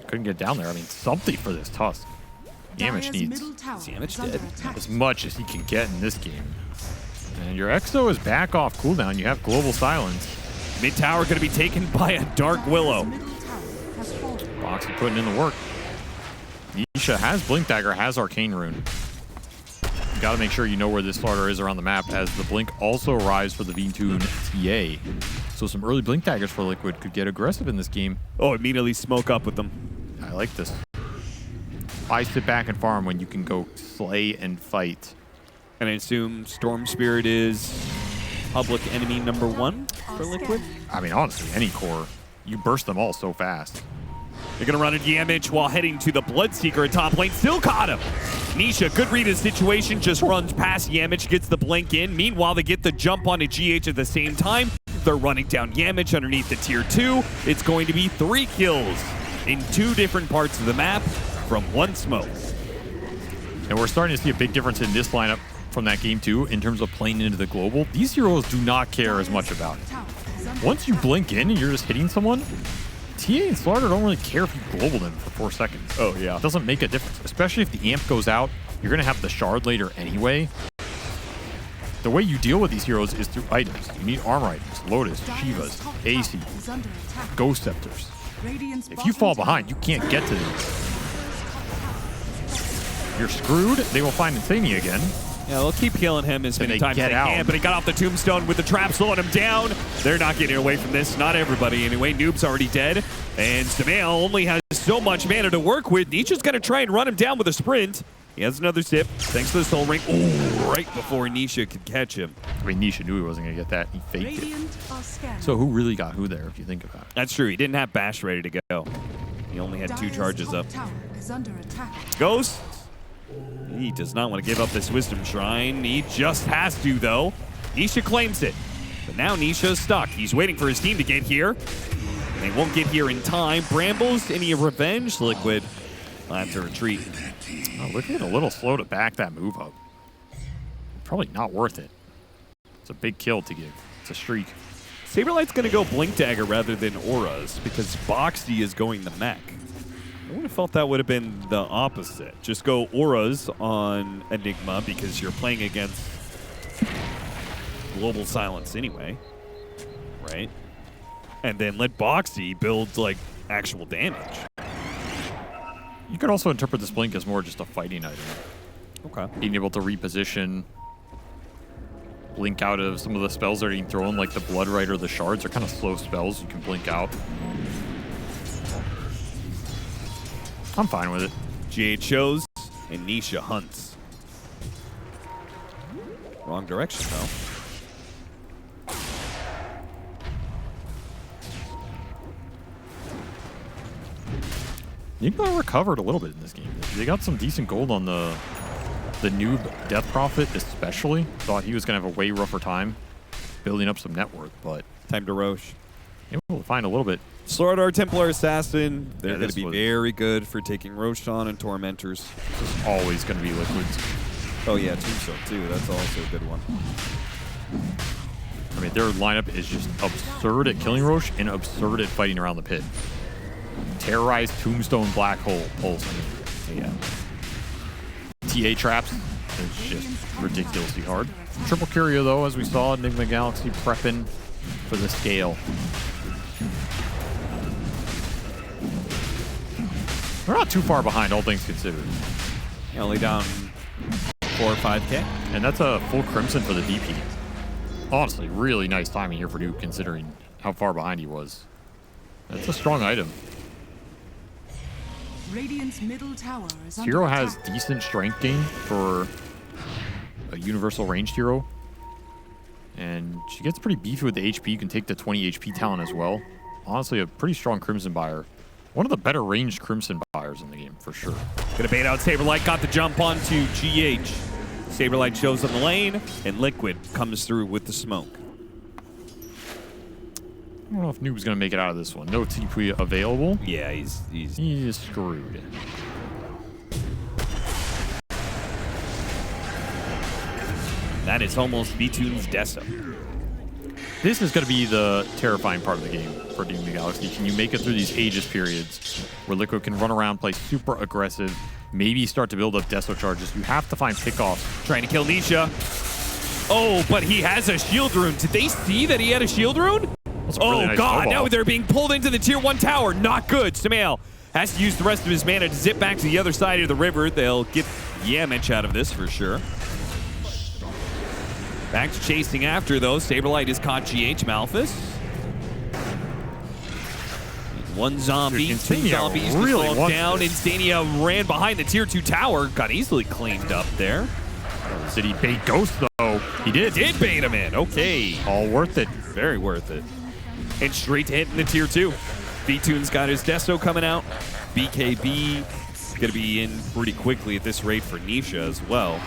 Speaker 2: Couldn't get down there. I mean, something for this Tusk. Yamish
Speaker 3: Dire's
Speaker 2: needs
Speaker 3: middle tower
Speaker 1: Yamish
Speaker 3: is under
Speaker 1: dead?
Speaker 3: attack.
Speaker 2: as much as he can get in this game. And your Exo is back off cooldown. You have Global Silence.
Speaker 1: Mid tower going to be taken by a Dark Willow.
Speaker 3: Dire's middle tower has fallen.
Speaker 2: Boxy putting in the work. Nisha has Blink Dagger, has Arcane Rune. You got to make sure you know where this starter is around the map, as the Blink also arrives for the V-Tune TA. So some early Blink Daggers for Liquid could get aggressive in this game.
Speaker 1: Oh, immediately smoke up with them.
Speaker 2: I like this. Why sit back and farm when you can go slay and fight?
Speaker 1: And I assume Storm Spirit is public enemy number 1 for Liquid.
Speaker 2: I mean, honestly, any core, you burst them all so fast.
Speaker 1: They're going to run a Yamich while heading to the Bloodseeker at top lane. Still caught him. Nisha, good read of the situation, just runs past Yamich, gets the blink in. Meanwhile, they get the jump onto GH at the same time. They're running down Yamich underneath the tier 2. It's going to be 3 kills in 2 different parts of the map from 1 smoke.
Speaker 2: And we're starting to see a big difference in this lineup from that game too, in terms of playing into the global. These heroes do not care as much about it.
Speaker 3: Tower is under
Speaker 2: Once you blink in and you're just hitting someone, TA and Slaughter don't really care if you global them for 4 seconds.
Speaker 1: Oh, yeah.
Speaker 2: It doesn't make a difference, especially if the amp goes out. You're going to have the shard later anyway. The way you deal with these heroes is through items. You need armor items, Lotus,
Speaker 3: Dire's
Speaker 2: Shivas,
Speaker 3: top
Speaker 2: AC,
Speaker 3: tower is under attack.
Speaker 2: Ghost Scepters.
Speaker 3: Radiant's
Speaker 2: If you fall
Speaker 3: bottom
Speaker 2: behind, you
Speaker 3: tower
Speaker 2: can't get to these. You're screwed. They will find Insania again.
Speaker 1: Yeah, they'll keep killing him as many
Speaker 2: they
Speaker 1: times as
Speaker 2: get
Speaker 1: they
Speaker 2: out.
Speaker 1: can, but he got off the tombstone with the trap, slowing him down. They're not getting away from this. Not everybody, anyway. Noob's already dead, and Samael only has so much mana to work with. Nisha's going to try and run him down with a sprint. He has another sip, thanks to the soul ring. Ooh, right before Nisha could catch him.
Speaker 2: I mean, Nisha knew he wasn't going to get that. He faked it.
Speaker 3: Radiant are scanning.
Speaker 2: So who really got who there, if you think about it?
Speaker 1: That's true. He didn't have Bash ready to go. He only had 2
Speaker 3: Dire's
Speaker 1: charges
Speaker 3: top
Speaker 1: up.
Speaker 3: tower is under attack.
Speaker 1: Ghost. He does not want to give up this Wisdom Shrine. He just has to, though. Nisha claims it. But now Nisha's stuck. He's waiting for his team to get here. They won't get here in time. Brambles, any revenge? Liquid will have to retreat.
Speaker 2: Oh, Liquid a little slow to back that move up. Probably not worth it. It's a big kill to give. It's a streak.
Speaker 1: Saberlight's going to go Blink Dagger rather than Auras because Boxy is going the mech. I would have felt that would have been the opposite. Just go Auras on Enigma because you're playing against Global Silence anyway, right? And then let Boxy build, like, actual damage.
Speaker 2: You could also interpret this blink as more just a fighting item.
Speaker 1: Okay.
Speaker 2: Being able to reposition, blink out of some of the spells that are being thrown, like the Blood Right or the Shards are kind of slow spells you can blink out. I'm fine with it.
Speaker 1: GH shows and Nisha hunts. Wrong direction, though.
Speaker 2: Nigma recovered a little bit in this game. They got some decent gold on the noob Death Prophet, especially. Thought he was going to have a way rougher time building up some net worth, but
Speaker 1: Time to Roche.
Speaker 2: able to find a little bit.
Speaker 1: Sword Art Templar Assassin. They're
Speaker 2: Yeah,
Speaker 1: going
Speaker 2: this
Speaker 1: to be
Speaker 2: was-
Speaker 1: very good for taking Roshan and Tormentors.
Speaker 2: This is always going to be Liquids.
Speaker 1: Oh, yeah, Tombstone, too. That's also a good one.
Speaker 2: I mean, their lineup is just absurd at killing Roche and absurd at fighting around the pit. Terrorized Tombstone Black Hole Pulse. I mean, yeah. TA traps. It's just ridiculously hard. Triple Curio, though, as we saw, Nigma Galaxy prepping for the scale. They're not too far behind, all things considered.
Speaker 1: Only down 4 or 5K.
Speaker 2: And that's a full Crimson for the DP. Honestly, really nice timing here for Duke, considering how far behind he was. That's a strong item.
Speaker 3: Radiant's middle tower is under
Speaker 2: Hero has
Speaker 3: attack.
Speaker 2: decent strength gain for a universal ranged hero. And she gets pretty beefy with the HP. You can take the 20 HP talent as well. Honestly, a pretty strong Crimson buyer. One of the better ranged Crimson buyers in the game, for sure.
Speaker 1: Gonna bait out Saberlight. Got the jump onto GH. Saberlight shows on the lane, and Liquid comes through with the smoke.
Speaker 2: I don't know if Noob's going to make it out of this one. No TP available.
Speaker 1: Yeah, he's
Speaker 2: screwed.
Speaker 1: That is almost V-Tune's Deso.
Speaker 2: This is going to be the terrifying part of the game for DreamLeague Galaxy. Can you make it through these Aegis periods where Liquid can run around, play super aggressive, maybe start to build up Deso charges? You have to find pickoffs.
Speaker 1: Trying to kill Nisha. Oh, but he has a shield rune. Did they see that he had a shield rune?
Speaker 2: Really nice
Speaker 1: God,
Speaker 2: snowball.
Speaker 1: now they're being pulled into the tier 1 tower. Not good. Sumail has to use the rest of his mana to zip back to the other side of the river. They'll get Yamich out of this for sure. Back to chasing after, though. Saberlight has caught GH Malphus. One zombie,
Speaker 2: Dude,
Speaker 1: two
Speaker 2: Instania
Speaker 1: zombies
Speaker 2: really
Speaker 1: to fall
Speaker 2: wants
Speaker 1: down.
Speaker 2: this.
Speaker 1: Instania ran behind the tier 2 tower. Got easily claimed up there.
Speaker 2: Did he bait Ghost, though? He did.
Speaker 1: Did bait him in. Okay.
Speaker 2: All worth it.
Speaker 1: Very worth it. And straight to hit in the tier 2. V-Tune's got his Deso coming out. BKB is going to be in pretty quickly at this rate for Nisha as well.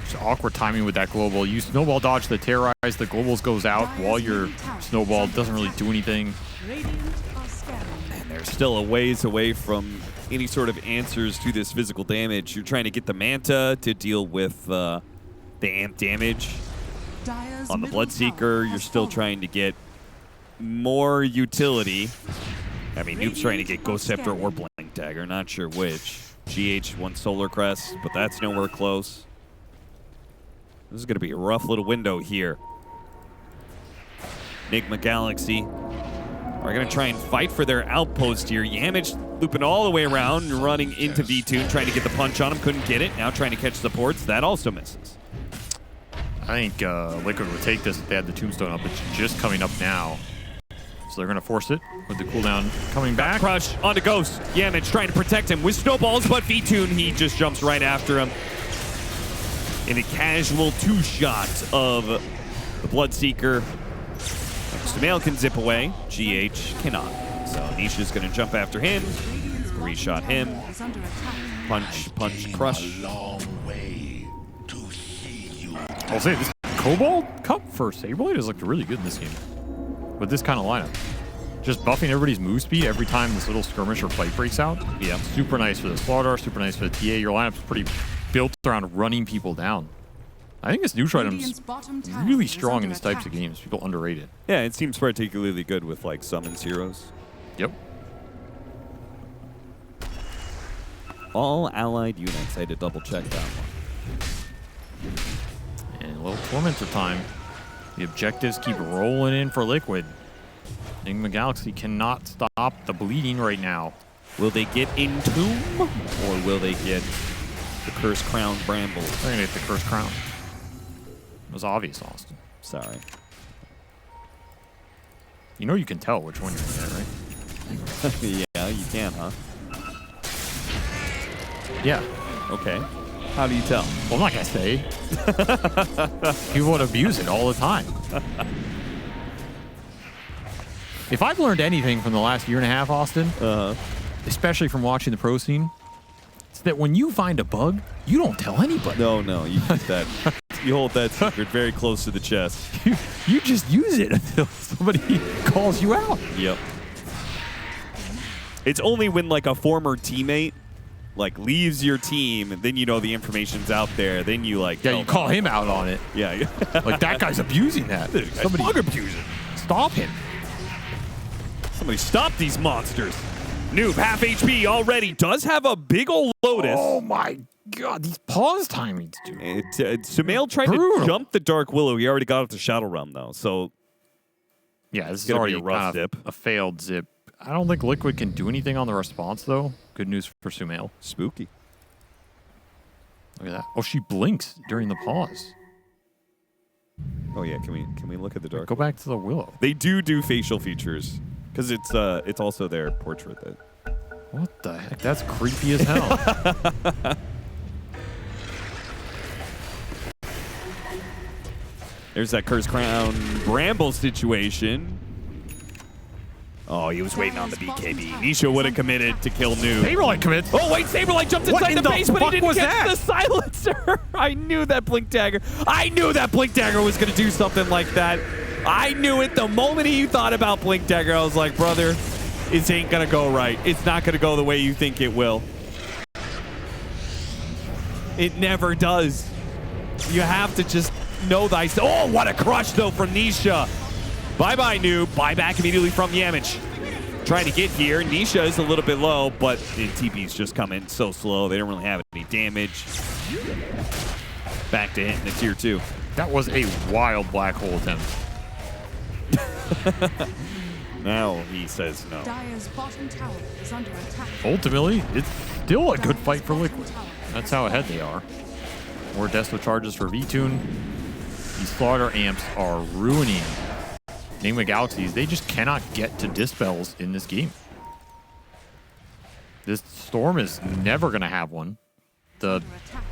Speaker 2: Just awkward timing with that global. You snowball dodge the terrorize, the globals goes out while your snowball doesn't really do anything.
Speaker 3: Radiant are scanning.
Speaker 1: And they're still a ways away from any sort of answers to this physical damage. You're trying to get the Manta to deal with the amp damage.
Speaker 3: Dire's
Speaker 1: On the
Speaker 3: middle
Speaker 1: Bloodseeker,
Speaker 3: tower
Speaker 1: you're
Speaker 3: has
Speaker 1: still
Speaker 3: fallen.
Speaker 1: trying to get more utility. I mean, Noob's trying to get Ghost Scepter or Blank Dagger, not sure which. GH wants Solar Crest, but that's nowhere close. This is going to be a rough little window here. Nigma Galaxy are going to try and fight for their outpost here. Yamich looping all the way around and running into V-Tune, trying to get the punch on him. Couldn't get it. Now trying to catch the ports. That also misses.
Speaker 2: I think Liquid would take this if they had the tombstone up. It's just coming up now. So they're going to force it with the cooldown coming back.
Speaker 1: Crush onto Ghost. Yamich trying to protect him with snowballs, but V-Tune, he just jumps right after him. In a casual two-shot of the Bloodseeker. Sumail can zip away. GH cannot. So Nisha's going to jump after him. Reshot him.
Speaker 3: Is under attack.
Speaker 1: Punch, punch, crush.
Speaker 2: I'll say this Cobalt Cup for Saberblade has looked really good in this game. With this kind of lineup. Just buffing everybody's move speed every time this little skirmish or fight breaks out.
Speaker 1: Yeah.
Speaker 2: Super nice for the Slaughter, super nice for the TA. Your lineup's pretty built around running people down. I think this neutral item's
Speaker 3: Radiant's bottom tower
Speaker 2: really
Speaker 3: is
Speaker 2: strong
Speaker 3: under
Speaker 2: in these types of
Speaker 3: attack.
Speaker 2: games. People underrate it.
Speaker 1: Yeah, it seems particularly good with like summons heroes.
Speaker 2: Yep.
Speaker 1: All allied units. I had to double check that one.
Speaker 2: And a little Tormentor time. The objectives keep rolling in for Liquid. Nigma Galaxy cannot stop the bleeding right now.
Speaker 1: Will they get Entomb or will they get the Cursed Crown Brambles?
Speaker 2: They're going to get the Cursed Crown. It was obvious, Austin.
Speaker 1: Sorry.
Speaker 2: You know you can tell which one you're going to get, right?
Speaker 1: Yeah, you can, huh?
Speaker 2: Yeah.
Speaker 1: Okay. How do you tell?
Speaker 2: Well, I'm not going to say. People would abuse it all the time. If I've learned anything from the last year and a half, Austin, especially from watching the pro scene, it's that when you find a bug, you don't tell anybody.
Speaker 1: No, you keep that. You hold that secret very close to the chest.
Speaker 2: You just use it until somebody calls you out.
Speaker 1: Yep. It's only when like a former teammate like leaves your team and then you know the information's out there. Then you like
Speaker 2: Yeah, you call him out on it.
Speaker 1: Yeah.
Speaker 2: Like that guy's abusing that.
Speaker 1: Somebody bug abusing.
Speaker 2: Stop him.
Speaker 1: Somebody stop these monsters. Noob, half HP already. Does have a big old Lotus.
Speaker 2: Oh my god, these pause timings, dude.
Speaker 1: Sumail tried
Speaker 2: Brutal.
Speaker 1: to jump the Dark Willow. He already got off the Shadow Realm though. So
Speaker 2: Yeah, this is
Speaker 1: gonna be
Speaker 2: already
Speaker 1: a rough
Speaker 2: kind of
Speaker 1: zip.
Speaker 2: a failed zip. I don't think Liquid can do anything on the response though. Good news for Sumail.
Speaker 1: spooky.
Speaker 2: Look at that. Oh, she blinks during the pause.
Speaker 1: Oh yeah, can we look at the Dark?
Speaker 2: Go back to the Willow.
Speaker 1: They do facial features because it's also their portrait. That
Speaker 2: What the heck? That's creepy as hell.
Speaker 1: there's that Cursed Crown Bramble situation. Oh, he was waiting on the BKB. Nisha would have committed to kill Noob.
Speaker 2: Saberlight commits.
Speaker 1: Oh, wait, Saberlight jumped
Speaker 2: What
Speaker 1: inside
Speaker 2: in
Speaker 1: the
Speaker 2: the
Speaker 1: base, but he
Speaker 2: fuck
Speaker 1: didn't
Speaker 2: was
Speaker 1: get
Speaker 2: that?
Speaker 1: the silencer. I knew that Blink Dagger. I knew that Blink Dagger was going to do something like that. I knew it the moment he thought about Blink Dagger. I was like, brother, it ain't going to go right. It's not going to go the way you think it will. It never does. You have to just know thyself. Oh, what a crush, though, from Nisha. Bye-bye, Noob. Buyback immediately from Yamich. Trying to get here. Nisha is a little bit low, but the TP's just coming so slow. They don't really have any damage. Back to hitting the tier 2.
Speaker 2: That was a wild black hole attempt.
Speaker 3: Now he says no. Dire's bottom tower is under attack.
Speaker 2: Ultimately, it's still a good fight for Liquid. That's how ahead they are. More Desto charges for V-Tune. These Slaughter amps are ruining Nigma Galaxies. They just cannot get to Dispels in this game. This Storm is never going to have one. The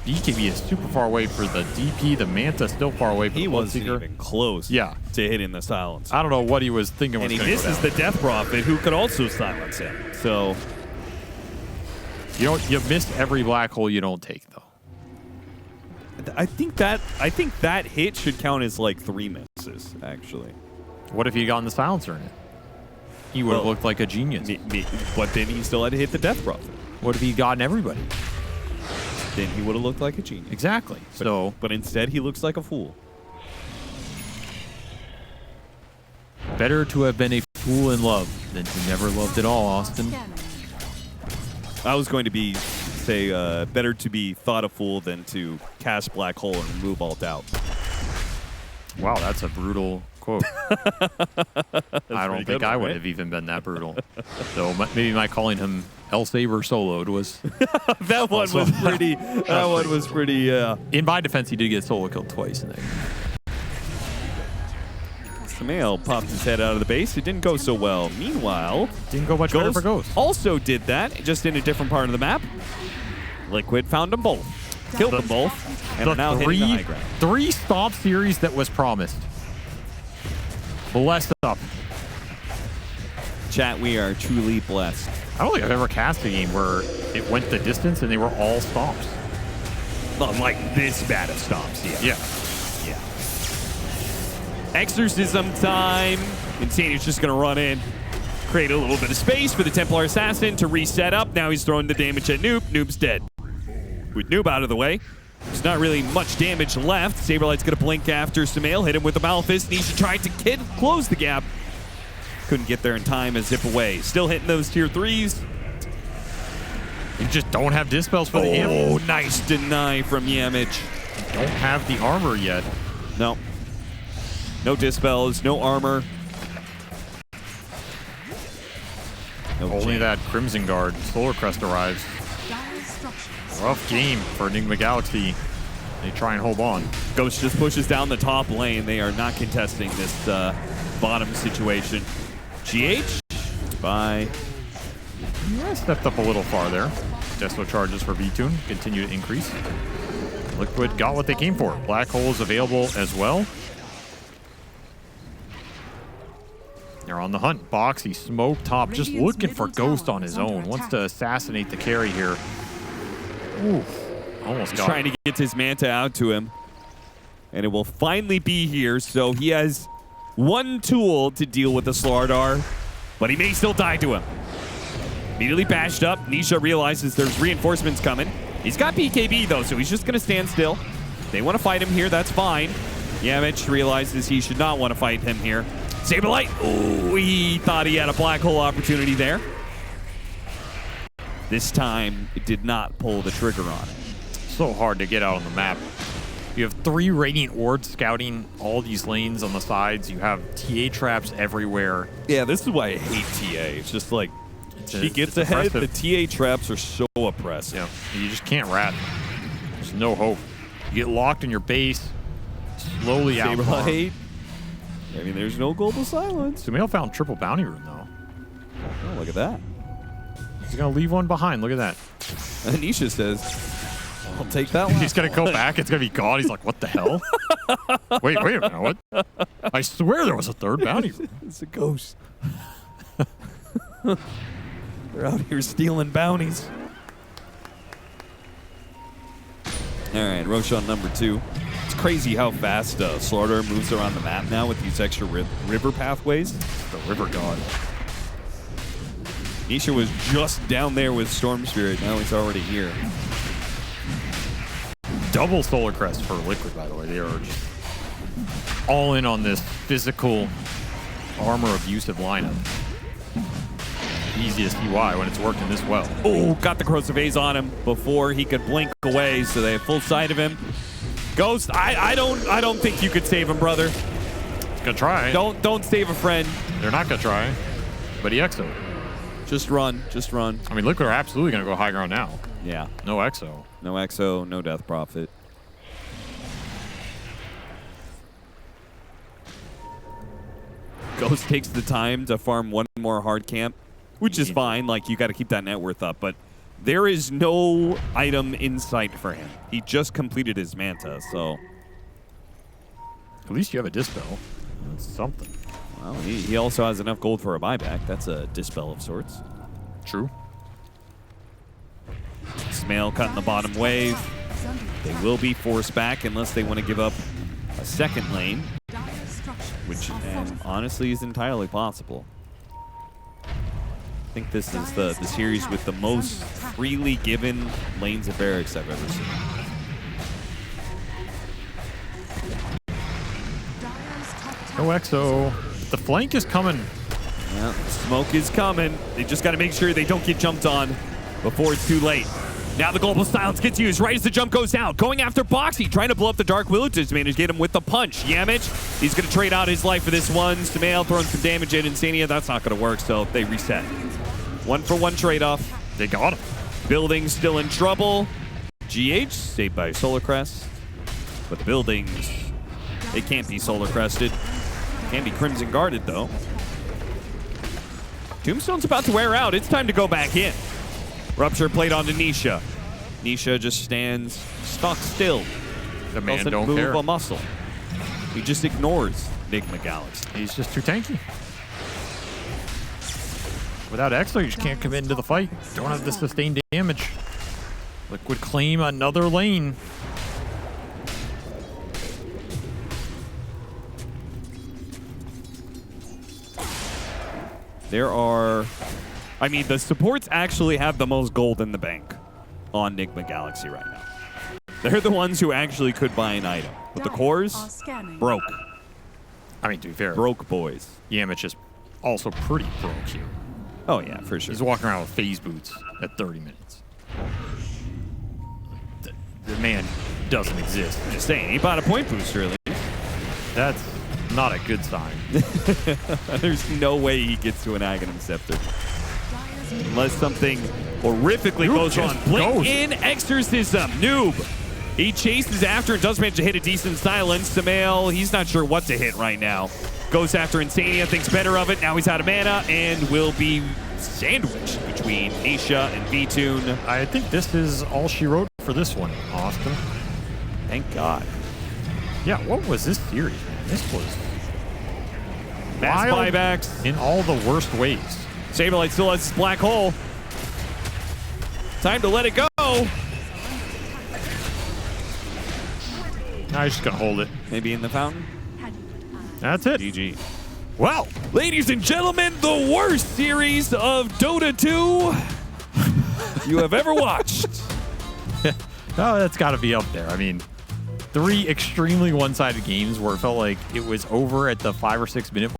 Speaker 2: BKB is super far away for the DP. The Manta still far away for the
Speaker 1: He wasn't
Speaker 2: Bloodseeker.
Speaker 1: even close
Speaker 2: Yeah.
Speaker 1: to hitting the silence.
Speaker 2: I don't know what he was thinking was
Speaker 1: And
Speaker 2: going to go
Speaker 1: this is
Speaker 2: down.
Speaker 1: the Death Prophet who could also silence him. So
Speaker 2: You miss every black hole you don't take, though.
Speaker 1: I think that hit should count as like 3 misses, actually.
Speaker 2: What if he gotten the silencer in it? He would have
Speaker 1: Well,
Speaker 2: looked like a genius.
Speaker 1: But then he still had to hit the Death Prophet.
Speaker 2: What if he gotten everybody?
Speaker 1: Then he would have looked like a genius.
Speaker 2: Exactly.
Speaker 1: But instead, he looks like a fool.
Speaker 2: Better to have been a fool in love than to never loved at all, Austin.
Speaker 1: I was going to say better to be thought a fool than to cast Black Hole and remove all doubt.
Speaker 2: Wow, that's a brutal quote. I don't think I would
Speaker 1: right?
Speaker 2: have even been that brutal. So maybe my calling him El Saber soloed was...
Speaker 1: That one was pretty. That one was pretty.
Speaker 2: In my defense, he did get solo killed twice in that game.
Speaker 1: Samael popped his head out of the base. It didn't go so well. Meanwhile,
Speaker 2: Didn't go much better for Ghost.
Speaker 1: also did that, just in a different part of the map. Liquid found them both. Killed them both. And are now hitting the high ground.
Speaker 2: Three stomp series that was promised. Blessed up.
Speaker 1: Chat, we are truly blessed.
Speaker 2: I don't think I've ever cast a game where it went the distance and they were all stomps.
Speaker 1: Not like this bad of stomps, yeah.
Speaker 2: Yeah.
Speaker 1: Exorcism time. Insane's just going to run in. Create a little bit of space for the Templar Assassin to reset up. Now he's throwing the damage at Noob. Noob's dead. With Noob out of the way, there's not really much damage left. Saberlight's going to blink after Samael. Hit him with the Malphus. Nisha tried to close the gap. Couldn't get there in time and zip away. Still hitting those tier 3s.
Speaker 2: You just don't have dispels for the amp.
Speaker 1: Oh, nice deny from Yamich.
Speaker 2: Don't have the armor yet.
Speaker 1: No. No dispels, no armor. No
Speaker 2: Only
Speaker 1: jam.
Speaker 2: that Crimson Guard. Solar Crest arrives.
Speaker 3: Dire's structures.
Speaker 2: Rough game for Nigma Galaxy. They try and hold on.
Speaker 1: Ghost just pushes down the top lane. They are not contesting this bottom situation. GH by...
Speaker 2: Yeah, stepped up a little far there. Desto charges for V-Tune continue to increase. Liquid got what they came for. Black Hole is available as well. They're on the hunt. Boxy, smoke top, just looking for Ghost on his own. Wants to assassinate the carry here. Ooh, almost
Speaker 1: He's
Speaker 2: got
Speaker 1: trying to get his Manta out to him. And it will finally be here, so he has one tool to deal with the Slardar, but he may still die to him. Immediately bashed up. Nisha realizes there's reinforcements coming. He's got BKB, though, so he's just going to stand still. They want to fight him here. That's fine. Yamich realizes he should not want to fight him here. Saberlight. Oh, he thought he had a black hole opportunity there. This time, it did not pull the trigger on it.
Speaker 2: so hard to get out on the map. You have 3 Radiant Wards scouting all these lanes on the sides. You have TA traps everywhere.
Speaker 1: Yeah, this is why I hate TA. It's just like, she gets
Speaker 2: it's
Speaker 1: ahead.
Speaker 2: oppressive.
Speaker 1: The TA traps are so oppressive.
Speaker 2: Yeah, you just can't rat. There's no hope. You get locked in your base, slowly out.
Speaker 1: Saberlight. I mean, there's no global silence.
Speaker 2: Sumail found triple bounty room though.
Speaker 1: Oh, look at that.
Speaker 2: He's gonna leave one behind. Look at that.
Speaker 1: Anisha says, I'll take that one.
Speaker 2: He's gonna go back. It's gonna be gone. He's like, what the hell? wait a minute. What? I swear there was a 3rd bounty room.
Speaker 1: It's a ghost. They're out here stealing bounties. All right, Roshan number 2. It's crazy how fast Slaughter moves around the map now with these extra river pathways.
Speaker 2: The river god.
Speaker 1: Nisha was just down there with Storm Spirit. Now he's already here.
Speaker 2: Double Solar Crest for Liquid, by the way. They are just all in on this physical armor abusive lineup. Easy to see why when it's working this well.
Speaker 1: Oh, got the corrosive haze on him before he could blink away, so they have full sight of him. Ghost, I don't think you could save him, brother.
Speaker 2: It's gonna try.
Speaker 1: Don't save a friend.
Speaker 2: They're not gonna try. But he exo.
Speaker 1: Just run, just run.
Speaker 2: I mean, Liquid are absolutely gonna go high ground now.
Speaker 1: Yeah.
Speaker 2: No exo.
Speaker 1: No exo, no death prophet. Ghost takes the time to farm one more hard camp, which is fine. Like, you got to keep that net worth up, but there is no item in sight for him. He just completed his Manta, so.
Speaker 2: At least you have a Dispel. That's something.
Speaker 1: Well, he also has enough gold for a buyback. That's a Dispel of sorts.
Speaker 2: True.
Speaker 1: Smail cutting the bottom wave. They will be forced back unless they want to give up a second lane, which honestly is entirely possible. I think this is the series with the most freely given lanes of barracks I've ever seen.
Speaker 2: No exo. The flank is coming.
Speaker 1: Yeah, smoke is coming. They just got to make sure they don't get jumped on before it's too late. Now the global silence gets used right as the jump goes down. Going after Boxy, trying to blow up the Dark Willow to manage to get him with the punch. Yamich, he's going to trade out his life for this one. Samael throwing some damage at Insania. That's not going to work, so they reset. 1-for-1 trade-off.
Speaker 2: They got him.
Speaker 1: Buildings still in trouble. GH saved by Solar Crest. But the buildings, they can't be Solar Crested. Can be Crimson Guarded, though. Tombstone's about to wear out. It's time to go back in. Rupture played onto Nisha. Nisha just stands stock still.
Speaker 2: The man
Speaker 1: Doesn't
Speaker 2: don't
Speaker 1: move
Speaker 2: care.
Speaker 1: a muscle. He just ignores Nigma Galaxy.
Speaker 2: He's just too tanky. Without exo, you just can't commit into the fight. Don't have the sustained damage. Liquid claim another lane.
Speaker 1: There are... I mean, the supports actually have the most gold in the bank on Nigma Galaxy right now. They're the ones who actually could buy an item. But the cores, broke.
Speaker 2: I mean, to be fair,
Speaker 1: Broke boys.
Speaker 2: Yamich is also pretty broke here.
Speaker 1: Oh, yeah, for sure.
Speaker 2: He's walking around with phase boots at 30 minutes. The man doesn't exist.
Speaker 1: I'm just saying, he bought a point booster at least.
Speaker 2: That's not a good sign.
Speaker 1: There's no way he gets to an Aghanim Scepter. Unless something horrifically goes on. Blink in Exorcism. Noob. He chases after and does manage to hit a decent silence. Samael, he's not sure what to hit right now. Goes after Insania, thinks better of it. Now he's out of mana and will be sandwiched between Aisha and V-Tune.
Speaker 2: I think this is all she wrote for this one, Austin.
Speaker 1: Thank God.
Speaker 2: Yeah, what was this series, man? This was
Speaker 1: Mass
Speaker 2: wild
Speaker 1: buybacks.
Speaker 2: in all the worst ways.
Speaker 1: Saberlight still has his black hole. Time to let it go.
Speaker 2: Now he's just gonna hold it.
Speaker 1: Maybe in the fountain.
Speaker 2: That's it.
Speaker 1: GG.
Speaker 2: Well,
Speaker 1: Ladies and gentlemen, the worst series of Dota 2 you have ever watched.
Speaker 2: oh, that's got to be up there. I mean, 3 extremely one-sided games where it felt like it was over at the 5 or 6 minute